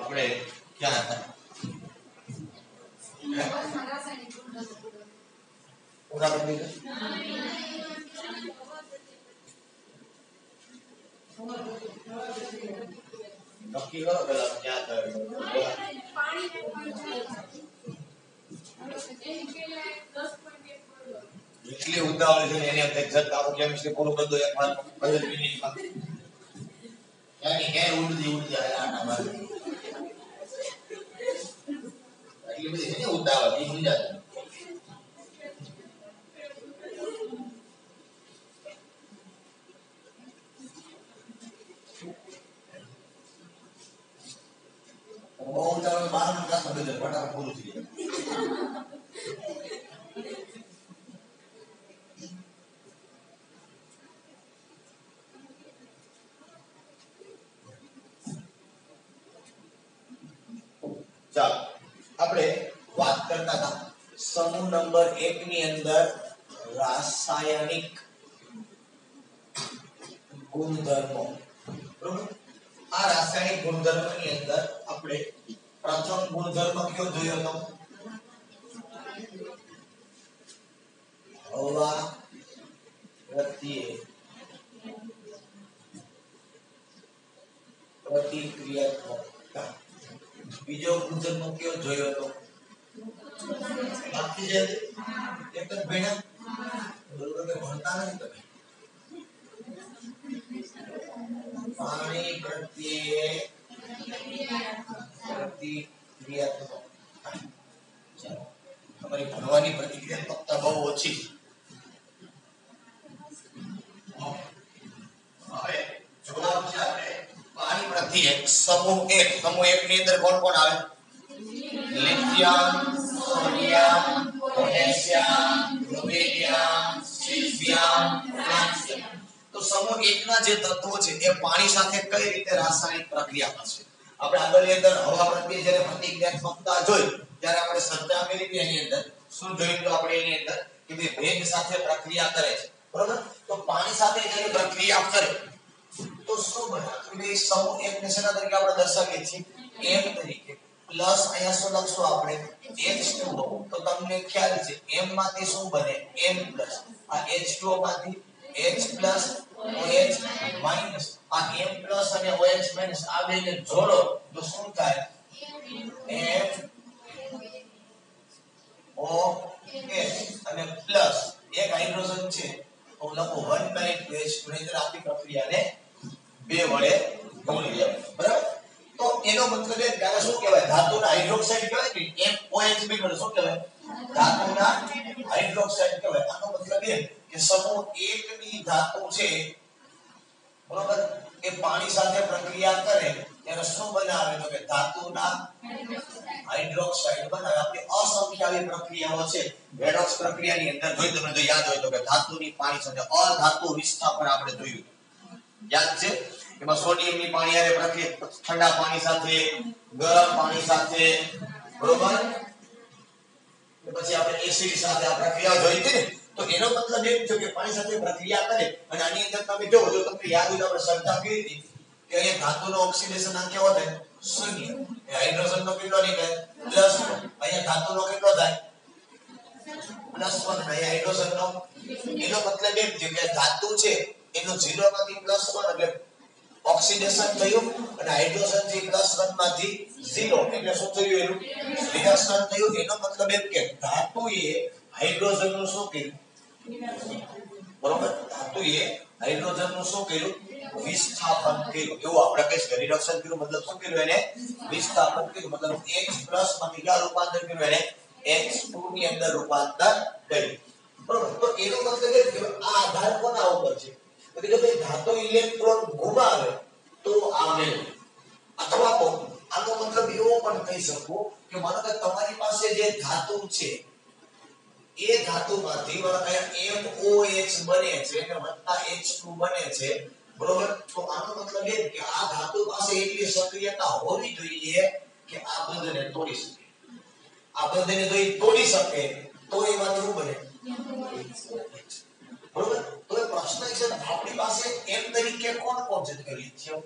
આપણે ક્યાં હતા? પૂરા કરી નક્કી કરો પેલા ક્યાં થયું એટલી ઉતાવળ છે એને એક્ઝેક્ટ આવો કેમિસ્ટ્રી પૂરું કરી દો એક વાર 15 મિનિટમાં यानी है उड़ जाए आना वाला ये भी नहीं उतावल ये भूल जाता वो उतावल बाहर निकल सकते हैं फटाफट पूरी चीज ચાલો આપણે વાત કરતા હતા સમૂહ નંબર 1 ની અંદર રાસાયણિક ગુણધર્મો બરોબર આ રાસાયણિક ગુણધર્મની અંદર આપણે પ્રથમ ગુણધર્મ કયો જોયો હતો હવા પ્રત્યે પ્રતિક્રિયાત્મકતા બીજો ગુણધર્મ કયો જોયો હતો બાકી છે એક જ ભેણા બરોબર કે ભણતા નથી તમે પાણી પ્રત્યે પ્રતિક્રિયાત્મકતા ચાલો તમારી ભણવાની પ્રતિક્રિયાત્મકતા બહુ ઓછી હવે જવાબ છે આપણે પાણી પ્રત્યે સમૂહ 1 ની અંદર કોણ કોણ આવે લિથિયમ સોડિયમ પોટેશિયમ રુબિડિયમ સિલિયમ કેલ્શિયમ તો સમૂહ 1 ના જે તત્વો છે એ પાણી સાથે કઈ રીતે રાસાયણિક પ્રક્રિયા કરશે આપણે આગળની અંદર હવા પ્રત્યે જ્યારે પ્રતિક્રિયાત્મકતા જોઈ ત્યારે આપણે શ્રદ્ધા મેળવી એની અંદર શું જોયું તો આપણે એની અંદર કે ભેજ સાથે પ્રક્રિયા કરે છે બરોબર તો પાણી સાથે જ્યારે પ્રક્રિયા કરે તો શું બને કે સમૂહ 1 ને શેના તરીકે આપણે દર્શાવીએ છીએ m તરીકે પ્લસ અહીંયા શું લખશું આપણે H2O તો તમને ખ્યાલ છે m માંથી શું બને m પ્લસ આ H2O માંથી H પ્લસ OH માઈનસ આ m પ્લસ અને OH માઈનસ આ બેને જોડો તો શું થાય MOH અને પ્લસ એક હાઇડ્રોજન છે તો લખો 1/2H2 નહીતર આપણી પ્રક્રિયાને 2 વડે ગુણી લેવાય બરાબર તો એનો મતલબ એ કે શું કહેવાય ધાતુના હાઇડ્રોક્સાઇડ કહેવાય કે MOH બીજો શું કહેવાય ધાતુના હાઇડ્રોક્સાઇડ કહેવાય આનો મતલબ એ કે સમૂહ 1 ની ધાતુ છે બરાબર એ પાણી સાથે પ્રક્રિયા કરે ત્યારે શું બનાવે તો કે ધાતુના હાઇડ્રોક્સાઇડ બનાવે આપણે અસંખ્ય આવી પ્રક્રિયાઓ છે રેડોક્સ પ્રક્રિયાની અંદર જોઈ તમને જો યાદ હોય તો કે ધાતુની પાણી સાથે અધાતુ વિસ્થાપન આપણે જોયું યાદ છે એમાં સોડિયમની પાણી આરે પ્રક્રિયા ઠંડા પાણી સાથે ગરમ પાણી સાથે બરોબર પછી આપણે એસિડ સાથે આ પ્રક્રિયા જોઈ હતી ને તો એનો મતલબ એ છે કે પાણી સાથે પ્રક્રિયા કરે અને આની અંદર તમે જો તમને યાદ હોય તો આપણે ચર્ચા કરી હતી કે અહીંયા ધાતુનો ઓક્સિડેશન અંક કેવો થાય 0 એ હાઇડ્રોજનનો કેટલો નીકળે +1 અહીંયા ધાતુનો કેટલો થાય +1 અને હાઇડ્રોજનનો એનો મતલબ એમ છે કે ધાતુ છે એનો 0 માંથી +1 એટલે ઓક્સિડેશન થયું અને હાઇડ્રોજન થી +1 માંથી 0 એટલે શું થયું એનું રિડક્શન થયું એનો મતલબ એમ કે ધાતુએ હાઇડ્રોજન નું શું કર્યું બરોબર ધાતુએ હાઇડ્રોજન નું શું કર્યું વિસ્થાપન કર્યું એવું આપણે કહીએ કે રિડક્શન કર્યું મતલબ શું કર્યું એને વિસ્થાપન કર્યું મતલબ H+ માં કેટલા રૂપાંતર કર્યું એને H2 ની અંદર રૂપાંતર કર્યું બરોબર તો એનો મતલબ એ કે આ આધાર કોના ઉપર છે તો કે ભાઈ ધાતુ ઇલેક્ટ્રોન ગુમાવે તો આવે અથવા તો આનો મતલબ એવો પણ કહી શકો કે માનો કે તમારી પાસે જે ધાતુ છે એ ધાતુમાંથી MOH બને છે અને વત્તા H2 બને છે બરોબર તો આનો મતલબ એ કે આ ધાતુ પાસે એટલી સક્રિયતા હોવી જોઈએ કે આ બંધને તોડી શકે આ બંધને જો તોડી શકે તો એમાં શું બને બરોબર તો એ પ્રશ્ન છે આપણી પાસે M તરીકે કોણ કોણ છે કે લિથિયમ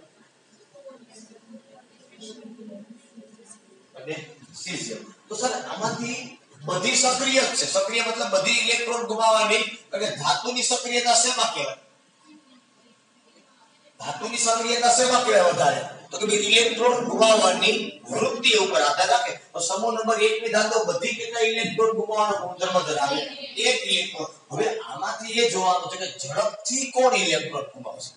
અને cesium. તો સર આમાંથી બધી સક્રિય છે. સક્રિય મતલબ બધી ઇલેક્ટ્રોન ગુમાવવાની. અને ધાતુની સક્રિયતા શેમાં કહેવાય? ધાતુની સક્રિયતા શેમાં કહેવાય વધારે? તો કે ઇલેક્ટ્રોન ગુમાવવાની વૃત્તિ ઉપર આધાર રાખે. તો સમૂહ નંબર 1 ની ધાતુ બધી કેટલા ઇલેક્ટ્રોન ગુમાવવાનો ગુણધર્મ ધરાવે? 1 ઇલેક્ટ્રોન. હવે આમાંથી એ જોવાનું છે કે ઝડપથી કોણ ઇલેક્ટ્રોન ગુમાવશે.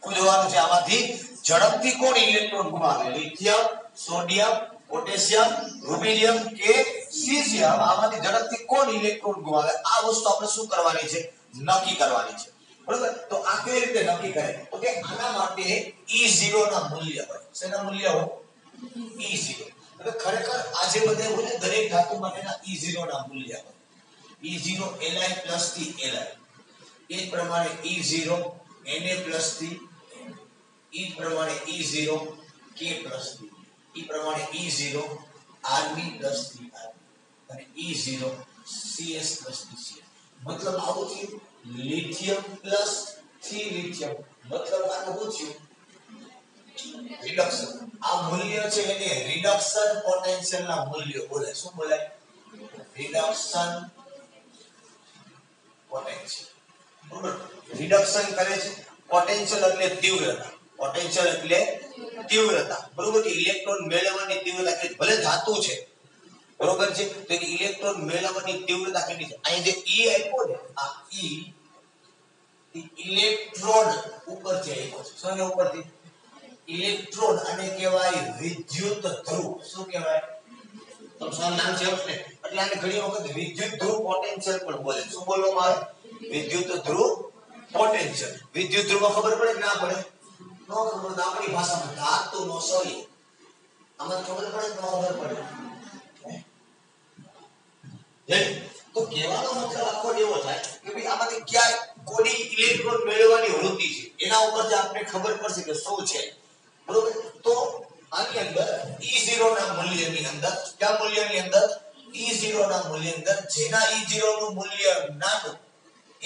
શું જોવાનું છે આમાંથી? ઝડપથી કોણ ઇલેક્ટ્રોન ગુમાવે? લિથિયમ, સોડિયમ, પોટેશિયમ, રુબિડિયમ કે સીઝિયમ? આમાંથી ઝડપથી કોણ ઇલેક્ટ્રોન ગુમાવે? આ વસ્તુ આપણે શું કરવાની છે? નક્કી કરવાની છે. બરોબર? તો આ કેવી રીતે નક્કી કરે? તો કે આના માટે E0 ના મૂલ્ય હોય. શેના મૂલ્ય હોય? E0. હવે ખરેખર આ જે બધે હોય ને દરેક ધાતુ માટેના E0 ના મૂલ્ય હોય. E0 Li plus થી Li. એ પ્રમાણે E0 Na થી એ પ્રમાણે E0 K થી એ પ્રમાણે E0 Rb થી Rb અને E0 CS થી CS. મતલબ આવું થયું લિથિયમ પ્લસ થી લિથિયમ. મતલબ આનું શું થયું? રિડક્શન. આ મૂલ્ય છે એને રિડક્શન પોટેન્શિયલ ના મૂલ્ય બોલે. શું બોલાય? Reduction potential. બરોબર? રિડક્શન કરે છે. પોટેન્શિયલ એટલે તીવ્રતા. પોટેન્શિયલ એટલે તીવ્રતા. બરોબર? કે ઇલેક્ટ્રોન મેળવવાની તીવ્રતા કે ભલે ધાતુ છે, બરોબર છે, તો ઇલેક્ટ્રોન મેળવવાની તીવ્રતા કેટલી છે? અહીં જે E આપ્યો ને આ E ઇલેક્ટ્રોન ઉપરથી આવ્યો છે. શું ઉપરથી? ઇલેક્ટ્રોન. આને કહેવાય વિદ્યુત ધ્રુવ. શું કહેવાય? તો શું નામ છે એટલે આને ઘણી વખત વિદ્યુત ધ્રુવ પોટેન્શિયલ પણ બોલે. શું બોલવામાં આવે? વિદ્યુત ધ્રુવ પોટેન્શિયલ. વિદ્યુત ધ્રુવ ખબર પડે કે ના પડે? નો ખબર. તો આપણી ભાષામાં ધાતુનો સળિયો. આમાં ખબર પડે કે ન ખબર પડે? તો કહેવાનો મતલબ આખો એવો થાય કે ભાઈ આમાંથી ક્યાં કોની ઇલેક્ટ્રોન મેળવવાની વૃત્તિ છે એના ઉપરથી આપણે ખબર પડશે કે શું છે. બરોબર? તો આની અંદર E0 ના મૂલ્યની અંદર કયા મૂલ્યની અંદર? E0 ના મૂલ્યની અંદર જેના E0 નું મૂલ્ય નાનું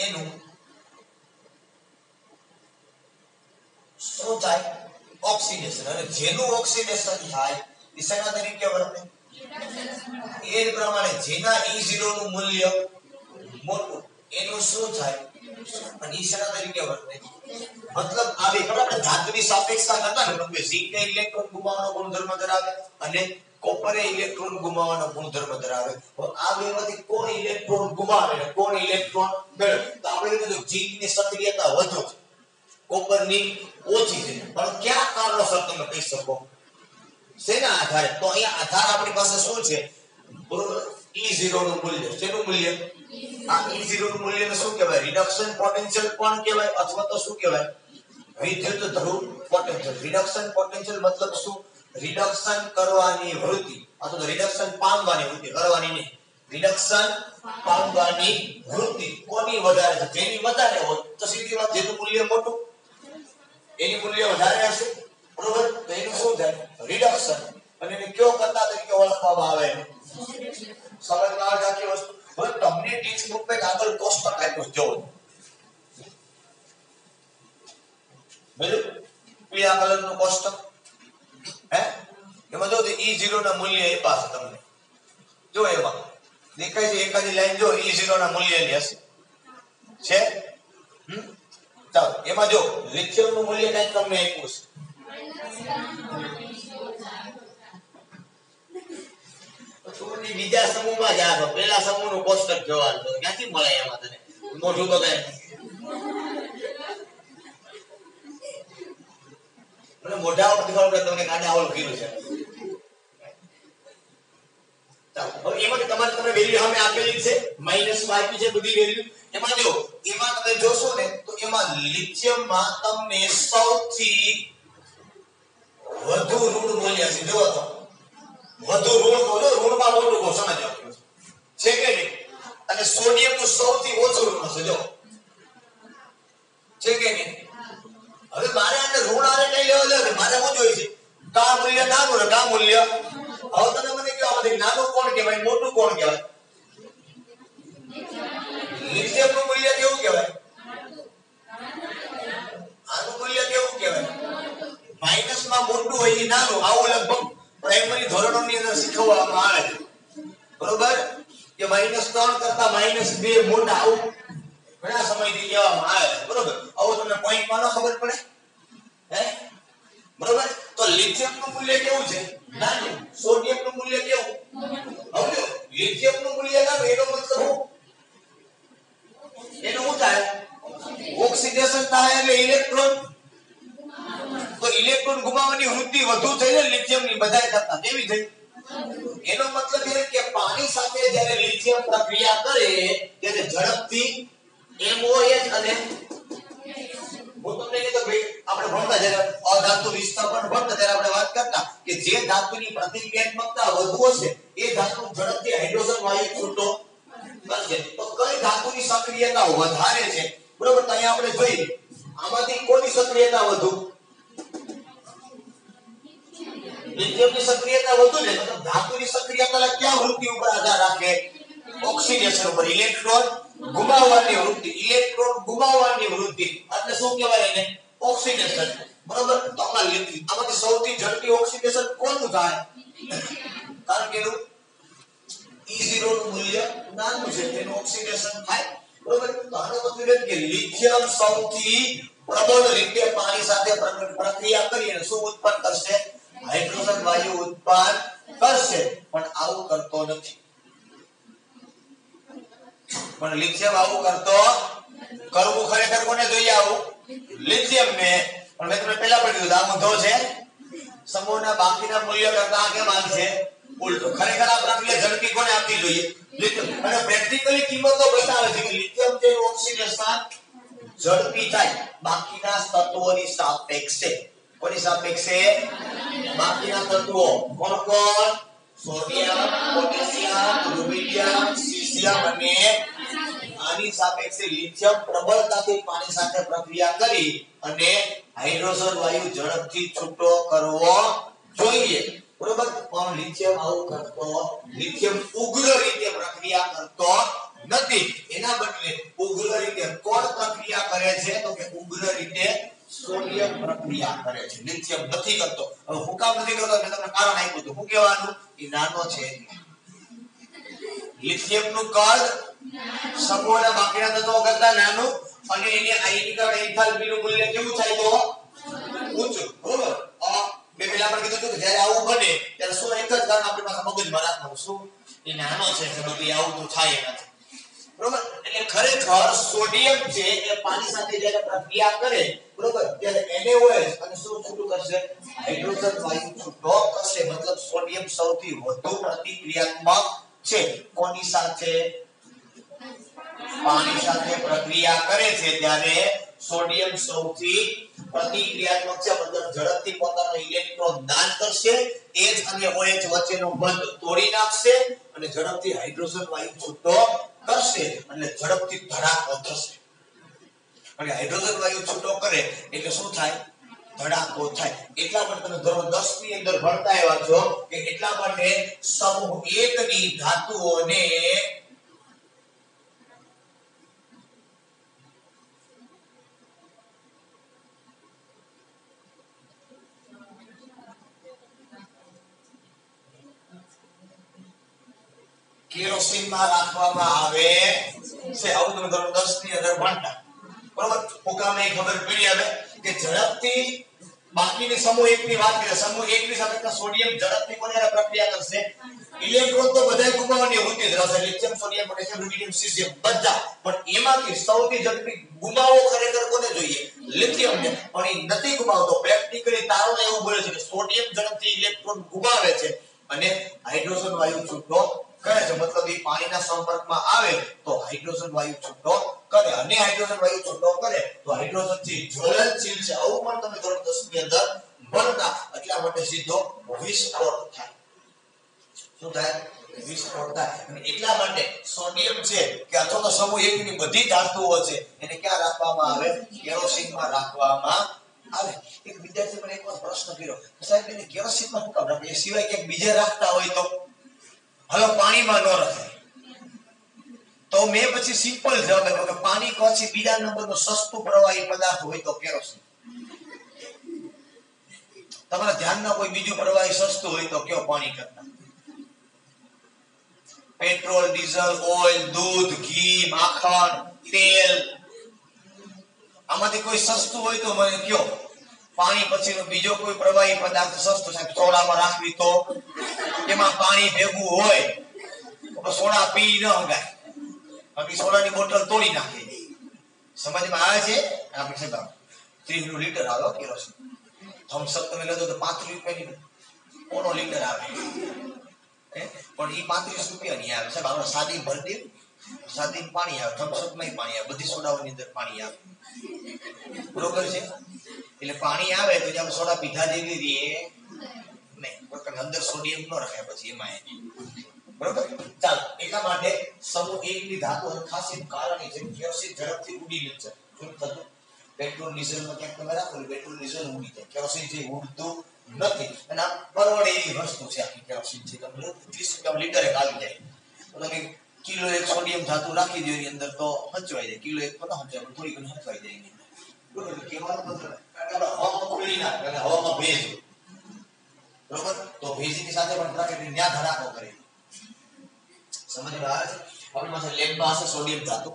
એનું શું થાય? ઓક્સિડેશન. અને જેનું ઓક્સિડેશન થાય એ શેના તરીકે વર્તે? એ પ્રમાણે જેના E0 નું મૂલ્ય મોટું એનું શું થાય? અને એ શેના તરીકે વર્તે? મતલબ આવે ખબર આપણે ધાતુની સાપેક્ષતા કરતા ને કે ઝિંકને ઇલેક્ટ્રોન ગુમાવવાનો ગુણધર્મ ધરાવે અને કોપરે ઇલેક્ટ્રોન ગુમાવવાનો ગુણધર્મ ધરાવે. તો આ બેમાંથી કોણ ઇલેક્ટ્રોન ગુમાવે અને કોણ ઇલેક્ટ્રોન મેળવે? તો આપણે કીધું ઝિંકની સક્રિયતા વધુ છે, કોપરની ઓછી છે. પણ કયા કારણોસર તમે કહી શકો? શેના આધારે? તો અહીંયા આધાર આપણી પાસે શું છે? બરોબર? E0 નું મૂલ્ય. શેનું મૂલ્ય? આ E0 નું મૂલ્યને શું કહેવાય? રિડક્શન પોટેન્શિયલ પણ કહેવાય અથવા તો શું કહેવાય? વિદ્યુત ધ્રુવ પોટેન્શિયલ. રિડક્શન પોટેન્શિયલ મતલબ શું? રિડક્શન કરવાની વૃત્તિ અથવા તો રિડક્શન પામવાની વૃત્તિ. કરવાની નહીં, રિડક્શન પામવાની વૃત્તિ કોની વધારે છે? જેની વધારે હોય તો સીધી વાત જેનું મૂલ્ય મોટું એની મૂલ્ય વધારે હશે. બરોબર? તો એનું શું થાય? રિડક્શન. અને એને કયો કરતા તરીકે ઓળખવામાં આવે? સમજમાં આવે આખી વસ્તુ? હવે તમને ટેક્સ્ટ બુક માં આગળ કોષ્ટક આપ્યું જો બરાબર? પીળા કલરનું કોષ્ટક એમાં જો E0 ના મૂલ્ય આપ્યા છે તમને. જો એમાં દેખાય છે એકાદી લાઈન જો E0 ના મૂલ્યની હશે છે. ચાલો એમાં જો લિથિયમ નું મૂલ્ય કઈ તમને આપ્યું છે. બીજા સમૂહમાં જા તો પહેલા સમૂહનું કોષ્ટક જોવાનું તો ક્યાંથી મળે એમાં તને મોઢું તો કઈ મને મોઢા ઉપર ખબર તમને કાને આવલ કીધું છે. ચાલો હવે એમાં તમારે તમને વેલ્યુ સામે આપેલી છે માઈનસ માં આપી છે બધી વેલ્યુ. એમાં જો એમાં તમે જોશો ને તો એમાં લિથિયમ માં તમને સૌથી વધુ ઋણ મૂલ્ય છે. જો તો વધુ ઋણ તો ઋણમાં મોટું કો સમજો છે કે નહીં? અને સોડિયમ નું સૌથી ઓછું ઋણ છે. જો છે કે નહીં? હવે મારે આને ઋણ આરે કઈ લેવા દે મારે શું જોઈએ છે? કા મૂલ્ય નાનું ને કા મૂલ્ય. હવે તમે મને કહો આમાંથી નાનું કોણ કહેવાય મોટું કોણ કહેવાય? લિથિયમ નું મૂલ્ય કેવું કહેવાય? આનું મૂલ્ય કેવું કહેવાય? માઈનસ માં મોટું હોય એ નાનું, આવું લગભગ પ્રાઇમરી ધોરણોની અંદર શીખવવામાં આવે છે, બરોબર? કે -3 કરતા -2 મોટા, આવું ઘણા સમયથી કહેવામાં આવે છે, બરોબર? આવું તમને પોઈન્ટ માં ન ખબર પડે, હે? બરોબર? તો લિથિયમ નું મૂલ્ય કેવું છે? નાનું. સોડિયમ નું મૂલ્ય કેવું? હવે લિથિયમ નું મૂલ્ય નાનું, એનો મતલબ શું? એનું શું થાય? ઓક્સિડેશન થાય એટલે ઇલેક્ટ્રોન, તો ઇલેક્ટ્રોન ગુમાવવાની વૃત્તિ વધુ થઈ ને લિથિયમ ની બધાય કરતા કેવી થઈ? એનો મતલબ એ કે પાણી સાથે જ્યારે લિથિયમ પ્રક્રિયા કરે ત્યારે ઝડપથી MOH અને હું તમને કીધું ભાઈ આપણે ભણતા જ્યારે અધાતુ વિસ્થાપન ભણતા ત્યારે આપણે વાત કરતા કે જે ધાતુની પ્રતિક્રિયાત્મકતા વધુ હશે એ ધાતુ ઝડપથી હાઇડ્રોજન વાયુ છૂટો કરશે. તો કઈ ધાતુની સક્રિયતા વધારે છે? બરોબર, તો અહીંયા આપણે જોઈએ આમાંથી કોની સક્રિયતા વધુ? લિથિયમની સક્રિયતા વધુ છે, મતલબ ધાતુની સક્રિયતા ક્યાં વૃત્તિ ઉપર આધાર રાખે? ઓક્સિડેશન ઉપર, ઇલેક્ટ્રોન ગુમાવવાની વૃત્તિ, ઇલેક્ટ્રોન ગુમાવવાની વૃત્તિ એટલે શું કહેવાય એને? ઓક્સિડેશન, બરોબર? તો આમાંથી સૌથી ઝડપી ઓક્સિડેશન કોનું થાય? કારણ કે એનું E0 નું મૂલ્ય નાનું છે, તેનું ઓક્સિડેશન થાય, બરોબર? તો આનો મતલબ એ કે લિથિયમ સૌથી પ્રબળ રીતે પાણી સાથે પ્રક્રિયા કરી અને શું ઉત્પન્ન કરશે? હાઇડ્રોજન વાયુ ઉત્પન્ન કરશે, પણ આવું કરતો નથી. પણ લિથિયમ આવું કરતો, કરવું ખરેખર કોને જોઈએ આવું? લિથિયમ ને. પણ મેં તમને પહેલા પણ કીધું આ મુદ્દો છે, સમૂહના બાકીના મૂલ્ય કરતા કેમ આવશે? ઉલટો. ખરેખર આ પ્રક્રિયા ઝડપી કોને આપવી જોઈએ? લિથિયમ. અને પ્રેક્ટિકલી કિંમતો બતાવે છે કે લિથિયમ જે ઓક્સિડેશન ઝડપી થાય બાકીના તત્વોની સાપેક્ષે. કોની સાપેક્ષે? બાકીના તત્વો. કોણ કોણ? સોડિયમ, પોટેશિયમ, રૂબિડિયમ, સીઝિયમ અને આની સાપેક્ષે લિથિયમ પ્રબળતાથી પાણી સાથે પ્રક્રિયા કરી અને હાઇડ્રોજન વાયુ ઝડપથી છૂટો કરવો જોઈએ, બરોબર? પણ લિથિયમ આવું કરતો, લિથિયમ ઉગ્ર રીતે પ્રક્રિયા કરતો નથી. એના બદલે ઉગ્ર રીતે કોણ પ્રક્રિયા કરે છે? તો કે ઉગ્ર રીતે સોડિયમ પ્રક્રિયા કરે છે, લિથિયમ નથી કરતો. હવે હું કામ નથી કરતો? મેં તમને કારણ આપ્યું હતું. શું કહેવાનું? એ નાનો છે. લિથિયમ નું કદ સમૂહના બાકીના તત્વો કરતા નાનું અને એની આયનિક એન્થાલ્પી નું મૂલ્ય કેવું થાય? તો ઊંચું, બરોબર? મેં પહેલા પણ કીધું કે જ્યારે આવું બને ત્યારે શું એક જ કારણ આપણી પાસે મગજમાં રાખવાનું, શું? એ નાનો છે, એટલે આવું તો થાય નથી, બરોબર? એટલે ખરેખર સોડિયમ છે એ પાણી સાથે જ્યારે પ્રક્રિયા કરે, બરોબર, ત્યારે NaOH અને શું છૂટું કરશે? હાઇડ્રોજન વાયુ છૂટો કરશે. મતલબ સોડિયમ સૌથી વધુ પ્રતિક્રિયાત્મક છે. કોની સાથે? પાણી સાથે પ્રક્રિયા કરે છે ત્યારે સોડિયમ સૌથી પ્રતિક્રિયાત્મક છે. મતલબ ઝડપથી પોતાનો ઇલેક્ટ્રોન દાન કરશે, H અને OH વચ્ચેનો બંધ તોડી નાખશે અને ઝડપથી હાઇડ્રોજન વાયુ છૂટો કરશે એટલે ઝડપથી ધડાકો થશે. અને હાઇડ્રોજન વાયુ છૂટો કરે એટલે શું થાય? ધડાકો થાય. એટલા માટે તમે ધોરણ 10 ની અંદર ભણતા આવ્યા છો કે એટલા માટે સમૂહ 1 ની ધાતુઓને કેરોસીનમાં રાખવામાં આવે છે. આવું તમે ધોરણ 10 ની અંદર ભણતા, બરોબર? હુકામે ખબર પડી હવે કે ઝડપથી બાકીની સમૂહ 1 ની વાત કરીએ. સમૂહ 1 ની સાથે સોડિયમ ઝડપથી કોને પ્રક્રિયા કરશે? ઇલેક્ટ્રોન તો બધાય ગુમાવવાની વૃત્તિ ધરાવશે, lithium, sodium, potassium, rubidium, caesium બધા. પણ એમાંથી સૌથી ઝડપી ગુમાવવો ખરેખર કોને જોઈએ? લિથિયમ ને. પણ એ નથી ગુમાવતો. પ્રેક્ટિકલી તારણ એવું બોલે છે કે સોડિયમ ઝડપથી ઇલેક્ટ્રોન ગુમાવે છે અને હાઇડ્રોજન વાયુ છૂટો કરે છે. મતલબ એ પાણીના સંપર્કમાં આવે તો હાઇડ્રોજન વાયુ છૂટો કરે અને હાઇડ્રોજન વાયુ છૂટો કરે તો હાઇડ્રોજન થી જ્વલનશીલ છે. આવું પણ તમે ધોરણ 10 ની અંદર ભણતા. એટલા માટે સીધો વિસ્ફોટ થાય. શું થાય? વિસ્ફોટ થાય. અને એટલા માટે સોડિયમ છે કે અથવા તો સમૂહ 1 ની બધી ધાતુઓ છે એને ક્યાં રાખવામાં આવે? કેરોસીનમાં રાખવામાં આવે. એક વિદ્યાર્થી મને એક પ્રશ્ન કર્યો, સાહેબ એને કેરોસીનમાં શું કામ રાખે? એ સિવાય ક્યાંક બીજે રાખતા હોય તો હાલો પાણીમાં ન રખાય. તો મેં પછી સિમ્પલ જવાબ આપ્યો કે પાણી પછી બીજા નંબરનો સસ્તું પ્રવાહી પદાર્થ હોય તો કેરોસીન. તમારા ધ્યાનમાં કોઈ બીજું પ્રવાહી સસ્તું હોય તો કયો પાણી કરતા? પેટ્રોલ, ડીઝલ, ઓઇલ, દૂધ, ઘી, માખણ, તેલ, આમાંથી કોઈ સસ્તું હોય તો મને કયો. પાણી પછીનો બીજો કોઈ પ્રવાહી પદાર્થ સસ્તો છે? સોડામાં રાખવી તો એમાં પાણી ભેગું હોય તો સોડા પી ન હગાય, બાકી સોડાની બોટલ તોડી નાખે. સમજમાં આવે છે? આપણે સાહેબ 30 લીટર આવે કેરોસીન. થમ્સઅપ તમે લેતો તો 35 રૂપિયાની પોણો લીટર આવે, પણ એ 35 રૂપિયાની આવે સાહેબ. આપણે સાદી ભરતી સાદી પાણી આવે, થમ્સઅપમાં પાણી આવે, બધી સોડાઓની અંદર પાણી આવે, બરોબર છે? એટલે પાણી આવે તો જેમ સોડા પીધા જેવી રહે નહીં, અંદર સોડિયમ ન રખાય પછી એમાં બરોબર. ચાલો, એટલા માટે સમૂહ 1 ની ધાતુ ખાસ એક કારણ છે કેરોસીન ઝડપથી ઉડી જશે. શું થતું? પેટ્રોલ ડીઝલમાં ક્યાંક તમે રાખો પેટ્રોલ ડીઝલ ઉડી જાય, કેરોસીન જે ઉડતું નથી. અને આ પરવડે એવી વસ્તુ છે આખી કેરોસીન છે. તમને 30 રૂપિયા લીટર એક આવી જાય તો તમે કિલો એક સોડિયમ ધાતુ રાખી દો એની અંદર તો હચવાઈ જાય. કિલો એક પણ હચવાય, થોડી ઘણી હચવાઈ જાય એની અંદર. બરોબર? કેવાનો મતલબ હવામાં ખુલી ના એટલે હવામાં ભેજ, બરોબર? તો ભેજની સાથે પણ પ્રાકૃતિક ન્યા ધડાકો કરે. સમજમાં આવે છે? આપણી પાસે લેબમાં હશે સોડિયમ ધાતુ,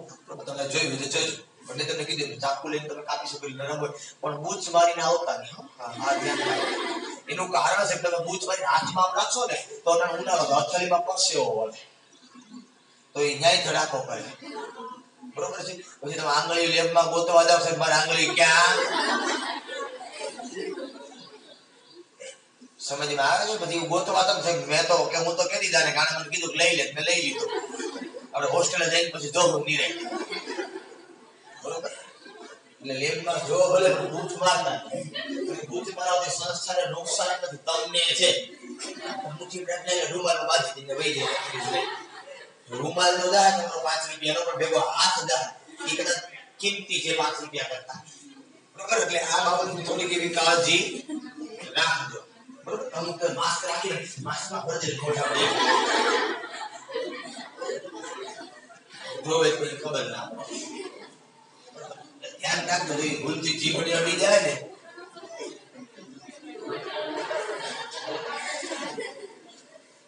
તમે જોયું તો જોયું, પણ તમને કીધું ચાકુ લઈને તમે કાપી શકો નરમ હોય, પણ બૂચ મારીને આવતા નહીં. હા, ધ્યાન રાખો. એનું કારણ છે કે તમે બૂચ મારીને હાથમાં રાખશો ને તો ઉનાળો હથેળીમાં પરસેવો વળે તો એ ન્યાય ધડાકો કરે, બરોબર છે? પછી તમે આંગળી લેબમાં ગોતવા જાવ સાહેબ, મારી આંગળી ક્યાં? સમજમાં આવે છે? પછી ગોતવા તો મેં તો કે હું તો કહી દીધા ને કારણ મને કીધું લઈ લે, મેં લઈ લીધું. આપણે હોસ્ટેલે જઈને પછી જોવું નહીં રહે, બરોબર? એટલે લેબમાં જો ભલે બૂચ મારતા, બૂચ મારવાથી સંસ્થાને નુકસાન નથી, તમને છે. મુઠ્ઠી બ્રેકને રૂમાલ બાંધી દીને વહી જાય. રૂમાલ નો દા તમારો 5 રૂપિયાનો પણ ભેગો હાથ દા એ કદાચ કિંમતી છે 5 રૂપિયા કરતા, બરોબર? એટલે આ બાબતની થોડીક એવી કાળજી રાખજો, બરોબર? અમુક માસ્ક રાખીને માસ્કમાં ભરજે ખોટા દે જોવે કોઈ ખબર ના પડે. ધ્યાન રાખજો, ભૂલથી જીભડી અડી જાય ને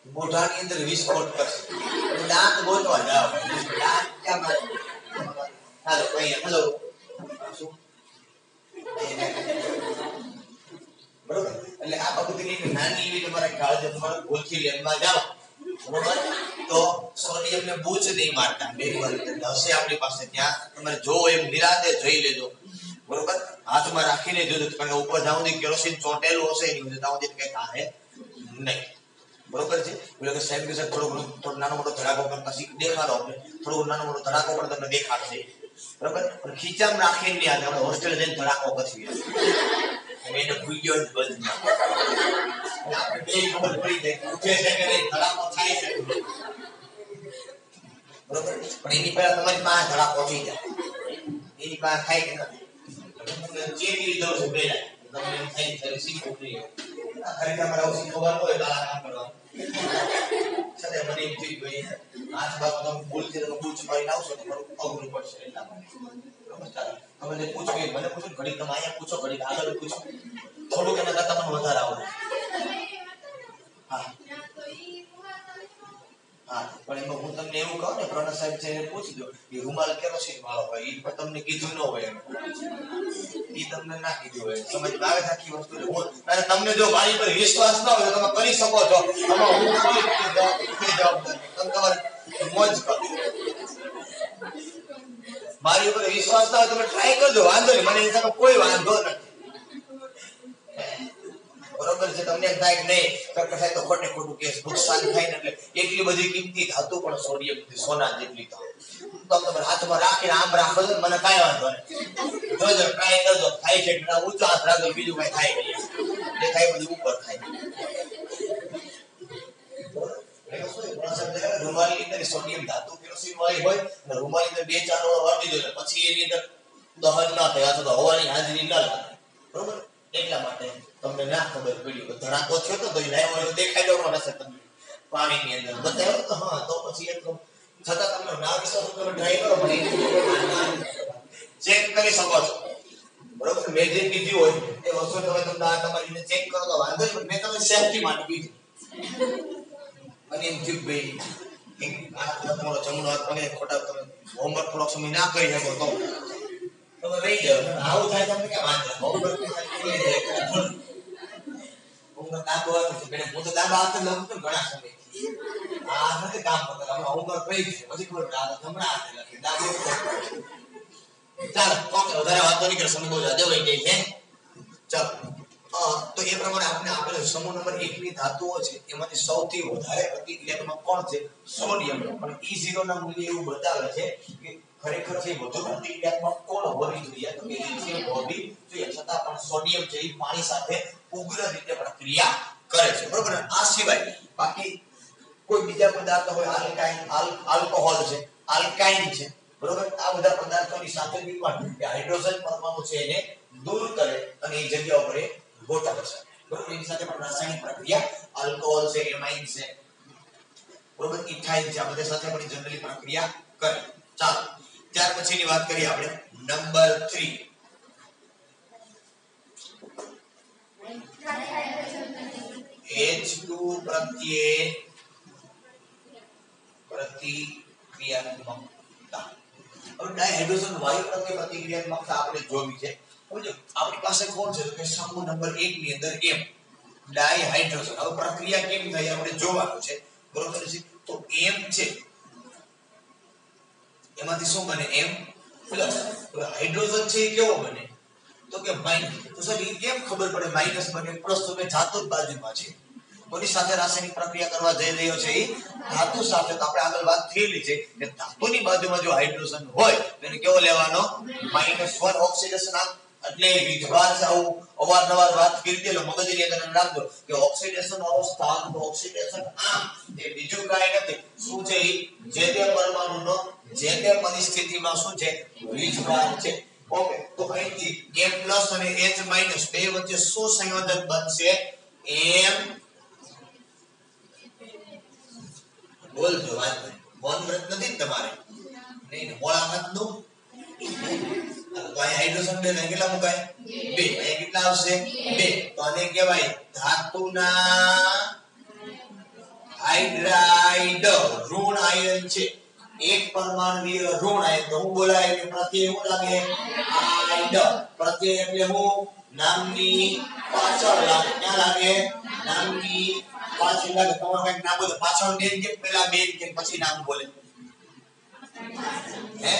મોઢાની અંદર વિસ્ફોટ કરશે. દાંત ગોતવા જાવ, દાંત ક્યાં મારે? હાલો અહીંયા, હાલો શું? બરોબર? એટલે આ બાબતની નાની એવી તમારે કાળજી, તમારે ભૂલથી લેબમાં જાઓ, બરોબર? તો સોડિયમ ને બૂચ નહીં મારતા. બે વાર હશે આપણી પાસે, ત્યાં તમારે જો એમ નિરાંતે જોઈ લેજો, બરોબર? હાથમાં રાખીને જોજો, કારણ કે ઉપર જાવ કેરોસીન ચોંટેલું હશે એની વચ્ચે જાવ કઈ થાય નહીં, બરોબર છે? એટલે કે સાહેબ કે સાહેબ થોડો નાનો મોટો ધડાકો કરતા દેખાડો, આપણે થોડો નાનો મોટો ધડાકો પણ તમને દેખાડશે, બરોબર? પણ ખીચામાં રાખીને નહીં આવે, આપણે હોસ્ટેલ જઈને ધડાકો કરશું એને ભૂલ્યો જ બંધ આપણે બે ખબર પડી જાય ઉઠે છે કે નહીં, ધડાકો થાય છે, બરોબર? પણ એની પહેલા તમારી પાસે ધડાકો થઈ જાય, એની પાસે થાય કે નથી ચેકી દઉં છું પહેલા તમને એમ થાય છે શીખવું નહીં. ખરેખર મારે આવું શીખવાનું હોય તો આ કામ કરવાનું છતાં મને એમ થયું ભાઈ આજ બાબત તમે ભૂલથી તમે બૂચ મારીને આવશો તો મારું અઘરું પડશે. એટલા બરોબર? ચાલો તમે પૂછો, મને પૂછો, ઘડી તમે અહીંયા પૂછો, ઘડી આગળ પૂછો, થોડુંક એના કરતા મને વધારે આવડે. હા હા, પણ એમાં હું તમને એવું કહું ને, પ્રણવ સાહેબ છે એને પૂછી દો એ રૂમાલ કેરોસીન વાળો હોય, એ પણ તમને કીધું ન હોય, એ તમને ના કીધું હોય. સમજ આવે આખી વસ્તુ. અને તમને જો મારી પર વિશ્વાસ ન હોય તો તમે કરી શકો છો, આમાં હું જવાબદાર તમે તમારે મોજ કરો. મારી ઉપર વિશ્વાસ ના હોય તમે ટ્રાય કરજો, વાંધો નહીં, મને એની સામે કોઈ વાંધો નથી, બરોબર છે? તમને એમ થાય કે નહીં થાય તો ખોટે ખોટું કેસ નુકસાન થાય ને, એટલે એટલી બધી કિંમતી ધાતુ પણ સોડિયમ સોના જેટલી તો તમે હાથમાં રાખીને આમ રાખો છો, મને કાંઈ વાંધો નહીં, જોજો ટ્રાય કરજો, થાય છે કે ઊંચો હાથ રાખો, બીજું કઈ થાય નહીં, જે થાય બધું ઉપર થાય. રૂમાલની અંદર સોડિયમ ધાતુ કેરોસીન વાળી હોય અને રૂમાલની અંદર 2-4 ઓળો વાળી દીધો પછી એની અંદર દહન ના થાય અથવા તો હવાની હાજરી ના લાગે, બરોબર? એટલા માટે તમને ના ખબર પડી કે ધડાકો થયો તો લાવ્યો હોય તો દેખાઈ જવાનો હશે તમને પાણીની અંદર બતાવ્યો તો, હા તો પછી એક છતાં તમને ના વિશ્વાસ તમે ટ્રાય કરો, પણ ચેક કરી શકો છો, બરોબર મેં જે કીધું હોય એ વસ્તુ તમે તમારીને ચેક કરો તો વાંધો નહીં મેં તમને સેફટી માટે કીધું અને એમ થયું ભાઈ આ તમારો જમણો હાથ પગે ખોટા તમે હોમવર્ક થોડોક સમય ના કરી શકો તો તમે રહી જાવ આવું થાય તમને કે વાંધો હોમવર્ક હું દાબો હતો મેં હું તો દાબા હાથ લઉં તો ઘણા સમય આ નથી કામ કરતા આપણે હોમવર્ક રહી છે પછી ખબર પડે જમણા હાથે લખી દાબો ચાલો ઓકે વધારે વાતો નહીં કરે સમય બહુ જાજો રહી ગઈ છે ચાલો તો એ પ્રમાણે આપણે આપેલો સમૂહ નંબર 1 ની ધાતુઓ છે એમાંથી સૌથી વધારે પ્રતિક્રિયાત્મક કોણ છે સોડિયમ પણ E0 ના મૂલ્ય એવું બતાવે છે કે ખરેખર છે વધુ પ્રતિક્રિયાત્મક કોણ હોવી જોઈએ તો કે લિથિયમ હોવી જોઈએ છતાં પણ સોડિયમ છે એ પાણી સાથે ઉગ્ર રીતે પ્રક્રિયા કરે છે બરોબર આ સિવાય બાકી કોઈ બીજા પદાર્થ હોય આલ્કાઇન આલ્કોહોલ છે આલ્કાઇન છે બરોબર આ બધા પદાર્થોની સાથે પણ કે હાઇડ્રોજન પરમાણુ છે એને દૂર કરે અને એ જગ્યા ઉપર ગોઠવે છે બરોબર એની સાથે પણ રાસાયણિક પ્રક્રિયા આલ્કોહોલ છે એમાઇન છે બરોબર ઇથાઇલ છે આ બધા સાથે પણ જનરલી પ્રક્રિયા કરે ચાલો ત્યાર પછીની વાત કરીએ આપણે નંબર 3 H2 પ્રત્યે પ્રતિક્રિયાત્મકતા હવે ડાયહાઇડ્રોજન વાયુ પ્રત્યે પ્રતિક્રિયાત્મકતા આપણે જોવી છે સમજો આપણી પાસે કોણ છે તો કે સમૂહ નંબર 1 ની અંદર M ડાયહાઇડ્રોજન હવે પ્રક્રિયા કેમ થાય આપણે જોવાનું છે બરોબર છે તો M છે એમાંથી શું બને M પ્લસ હવે હાઇડ્રોજન છે એ કેવો બને તો કે માઈનસ તો સર એ કેમ ખબર પડે માઈનસ બને પ્લસ તો કે ધાતુ બાજુમાં છે કોની સાથે રાસાયણિક પ્રક્રિયા કરવા જઈ રહ્યો છે એ ધાતુ સાથે તો આપણે આગળ વાત થયેલી છે કે ધાતુની બાજુમાં જો હાઇડ્રોજન હોય તો એને કેવો લેવાનો -1 ઓક્સિડેશન આમ એટલે વિધવાર છે આવું અવારનવાર વાત કરી દેલો મગજની અંદર રાખજો કે ઓક્સિડેશન અવસ્થા તો ઓક્સિડેશન આમ એ બીજું કાંઈ નથી શું છે જે તે પરમાણુનો જે તે પરિસ્થિતિમાં શું છે વિધવાર છે ઓકે તો અહીંથી M+ અને H- બે વચ્ચે શું સંયોજન બનશે M બોલજો વાત મૌન વ્રત નથી તમારે નહીં મોળા મત નું તો અહીં હાઇડ્રોજન બે કેટલા મુકાય 2 અહીં કેટલા આવશે 2 તો આને કહેવાય ધાતુના હાઇડ્રાઇડ ઋણ આયન છે એક પરમાણુય ઋણ આયન તો હું બોલાય એટલે પ્રત્યય શું લાગે આઇડ પ્રત્યય એટલે હું નામની પાછળ લાગે ક્યાં લાગે નામની પાછળ લાગે તમારે કઈક નામ બોલે પાછળ બેન કે પહેલા બેન કે પછી નામ બોલે હે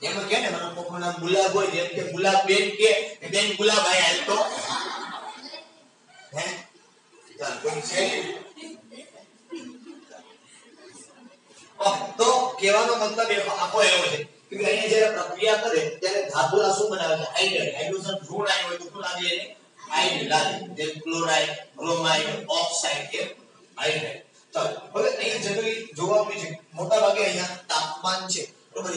એમ કે ને મને કોકનું નામ ગુલાબ હોય જેમ કે ગુલાબ બેન કે બેન ગુલાબ આય હાલ તો હે ચાલ કોઈ છે તો કહેવાનો મતલબ એ આખો એવો છે કે અહીંયા જ્યારે પ્રક્રિયા કરે ત્યારે ધાતુના શું બનાવે છે હાઇડ્રાઇડ હાઇડ્રોજન ઋણ આયન હોય તો શું લાગે એને હાઇડ લાગે જેમ ક્લોરાઇડ બ્રોમાઇડ ઓક્સાઇડ કે હાઇડ્રાઇડ ચાલો હવે અહીંયા જનરલી જોવા મળે છે મોટા ભાગે અહીંયા તાપમાન છે બરોબર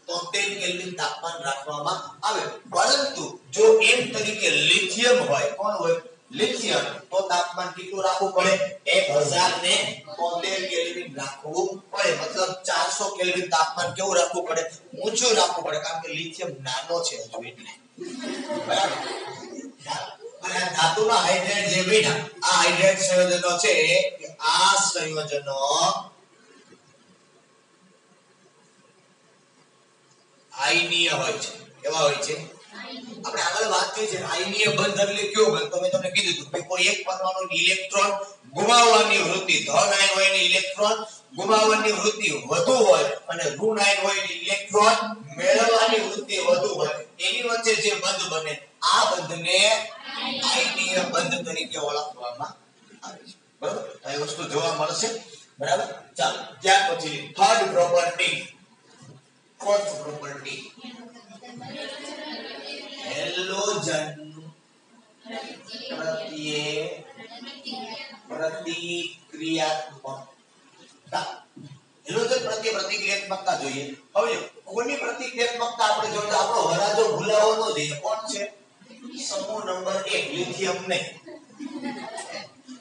673 કેલ્વિન તાપમાન રાખવામાં આવે પરંતુ જો M તરીકે લિથિયમ હોય કોણ હોય લિથિયમ તો તાપમાન કેટલું રાખવું પડે 1073 કેલ્વિન રાખવું પડે મતલબ 400 કેલ્વિન તાપમાન કેવું રાખવું પડે ઊંચું રાખવું પડે કારણ કે લિથિયમ નાનો છે હજુ એટલે બરાબર અને ધાતુના હાઇડ્રેટ જે વિના આ હાઇડ્રેટ સંયોજનો છે કે આ સંયોજનો આયનીય હોય છે કેવા હોય છે આપણે આગળ વાત કરી છે આયનીય બંધ એટલે કયો બંધ તો મેં તમને કીધું હતું કે કોઈ એક પરમાણુની ઇલેક્ટ્રોન ગુમાવવાની વૃત્તિ ધન આયન હોય ને ઇલેક્ટ્રોન ગુમાવવાની વૃત્તિ વધુ હોય અને ઋણ આયન હોય ને ઇલેક્ટ્રોન મેળવવાની વૃત્તિ વધુ હોય એની વચ્ચે જે બંધ બને આ બંધને આયનીય બંધ તરીકે ઓળખવામાં આવે છે બરાબર આ વસ્તુ જોવા મળશે બરાબર ચાલો ત્યાર પછી third property fourth property halogen પ્રત્યે પ્રતિક્રિયાત્મકતા હેલોજન પ્રત્યે પ્રતિક્રિયાત્મકતા જોઈએ હવે કોની પ્રતિક્રિયાત્મકતા આપણે જોઈએ આપણો હરાજો ભૂલાવો ન જોઈએ કોણ છે સમૂહ નંબર 1 લિથિયમ ને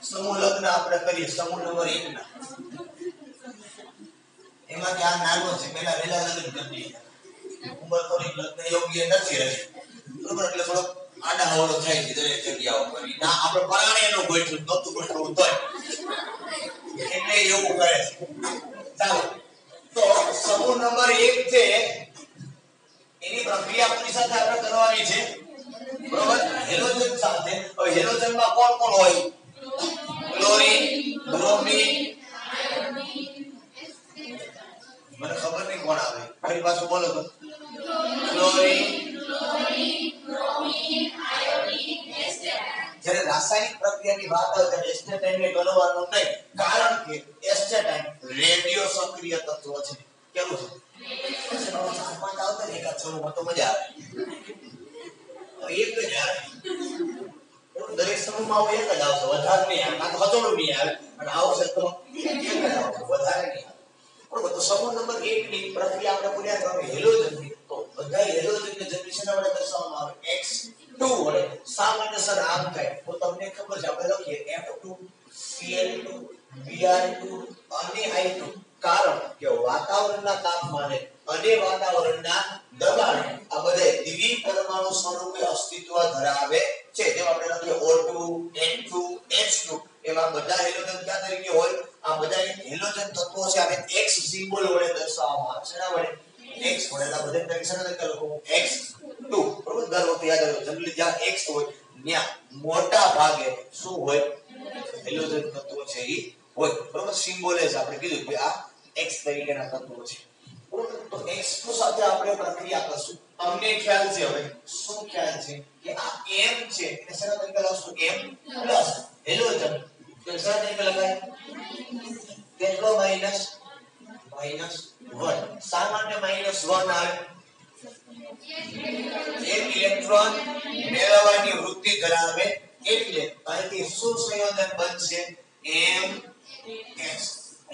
સમૂહ લગ્ન આપણે કરીએ સમૂહ નંબર 1 ના એમાં કે આ નાનો છે પેલા વેલા લગ્ન કરી દીધા ઉંમર થોડી લગ્ન યોગ્ય નથી રહી બરોબર એટલે થોડો આડા હવળો થાય છે દરેક જગ્યાઓ પર ના આપણે પરાણે એનું ગોઠવું નતું ગોઠવું તોય એટલે એવું કરે છે ચાલો તો સમૂહ નંબર 1 છે એની પ્રક્રિયા આપણી સાથે આપણે કરવાની છે બરોબર હેલોજન સાથે હવે હેલોજન માં કોણ કોણ હોય ક્લોરીન બ્રોમીન મને ખબર નહીં કોણ આવે ફરી પાછું બોલો તો ક્લોરીન બ્રોમીન આયોડીન એસ્ટેટાઇન જ્યારે રાસાયણિક પ્રક્રિયાની વાત આવે ત્યારે એસ્ટેટાઇન ને ગણવાનું નહીં કારણ કે એસ્ટેટાઇન રેડિયો સક્રિય તત્વ છે કેવું છે પાંચ આવતા ને એકા છોડમાં તો મજા આવે એક જ આવે દરેક સમૂહમાં આવો એક જ આવશે વધારે નહીં આવે કાં તો હતોડું નહીં આવે અને આવશે તો એક જ આવશે વધારે નહીં આવે બરોબર તો સમૂહ નંબર 1 ની પ્રક્રિયા આપણે પૂરી કરવી હેલોજન ની તો બધા હેલોજન ને જનરેશન વડે દર્શાવવામાં આવે X2 વડે શા માટે સર આમ થાય તો તમને ખબર છે આપણે લખીએ F2 Cl2 Br2 અને I2 કારણ કે વાતાવરણના તાપમાને અને વાતાવરણના દબાણે આ બધા દ્વિ પરમાણુ સ્વરૂપે અસ્તિત્વ ધરાવે છે જેમ આપણે લખીએ O2 N2 H2 એમાં બધા હેલોજન ક્યાં તરીકે હોય આ બધા હેલોજન તત્વો છે આને X સિમ્બોલ વડે દર્શાવવામાં આવે છે ના વડે X વડે આ બધા તરીકે લખો X2 બરોબર દર વખતે યાદ રાખો જનરલી જ્યાં X હોય ત્યાં મોટા ભાગે શું હોય હેલોજન તત્વો છે એ હોય બરોબર સિમ્બોલ છે આપણે કીધું કે આ X તરીકેના તત્વો છે બરોબર તો X2 સાથે આપણે પ્રક્રિયા કરશું અમને ખ્યાલ છે હવે શું ખ્યાલ છે કે આ M છે એને શેના તરીકે લખશું M પ્લસ હેલોજન તો શેના તરીકે લખાય કેટલો માઈનસ 1 શા માટે -1 આવે એક ઇલેક્ટ્રોન મેળવવાની વૃત્તિ ધરાવે એટલે અહીંથી શું સંયોજન બનશે MS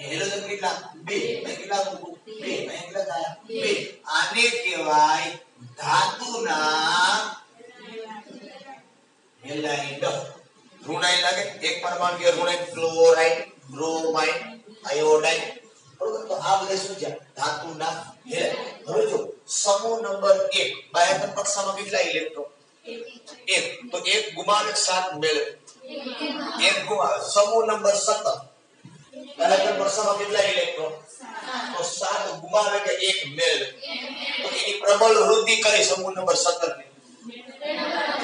હેલોજન કેટલા 2 અહીં કેટલા 2 અહીં કેટલા થાય 2 આને કહેવાય ધાતુના હેલાઇડ ઋણાઈ લાગે એક પરમાણુ કે ઋણાઈ ક્લોરાઇડ બ્રોમાઇડ આયોડાઇડ બરોબર તો આ બધા શું છે ધાતુના હેલાઇડ હવે જો સમૂહ નંબર 1 બાહ્યતમ કક્ષામાં કેટલા ઇલેક્ટ્રોન 1 તો 1 ગુમાવે 7 મેળવે 1 ગુમાવે સમૂહ નંબર 17 બાહ્યતમ કક્ષામાં કેટલા ઇલેક્ટ્રોન તો 7 ગુમાવે કે 1 મેળવે તો એની પ્રબળ વૃદ્ધિ કરી સમૂહ નંબર 17 ની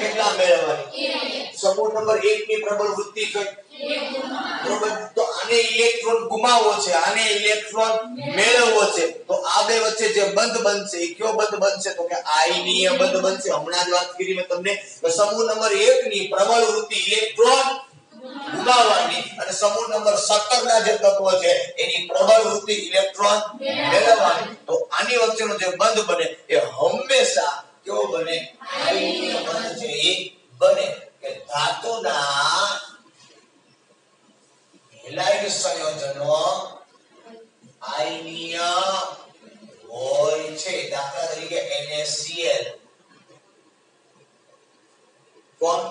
કેટલા મેળવવાની સમૂહ નંબર 1 ની પ્રબળ વૃદ્ધિ કઈ બરોબર તો આને ઇલેક્ટ્રોન ગુમાવવો છે આને ઇલેક્ટ્રોન મેળવવો છે તો આ બે વચ્ચે જે બંધ બનશે એ કયો બંધ બનશે તો કે આયનીય બંધ બનશે હમણાં જ વાત કરી મેં તમને તો સમૂહ નંબર 1 ની પ્રબળ વૃદ્ધિ ઇલેક્ટ્રોન ગુમાવવાની અને સમૂહ નંબર 17 ના જે તત્વો છે એની પ્રબળ વૃદ્ધિ ઇલેક્ટ્રોન મેળવવાની તો આની વચ્ચેનો જે બંધ બને એ હંમેશા કેવો બને આયનીય બંધ છે એ બને કે ધાતુના હેલાઇડ સંયોજનો આયનીય હોય છે દાખલા તરીકે NaCl કોણ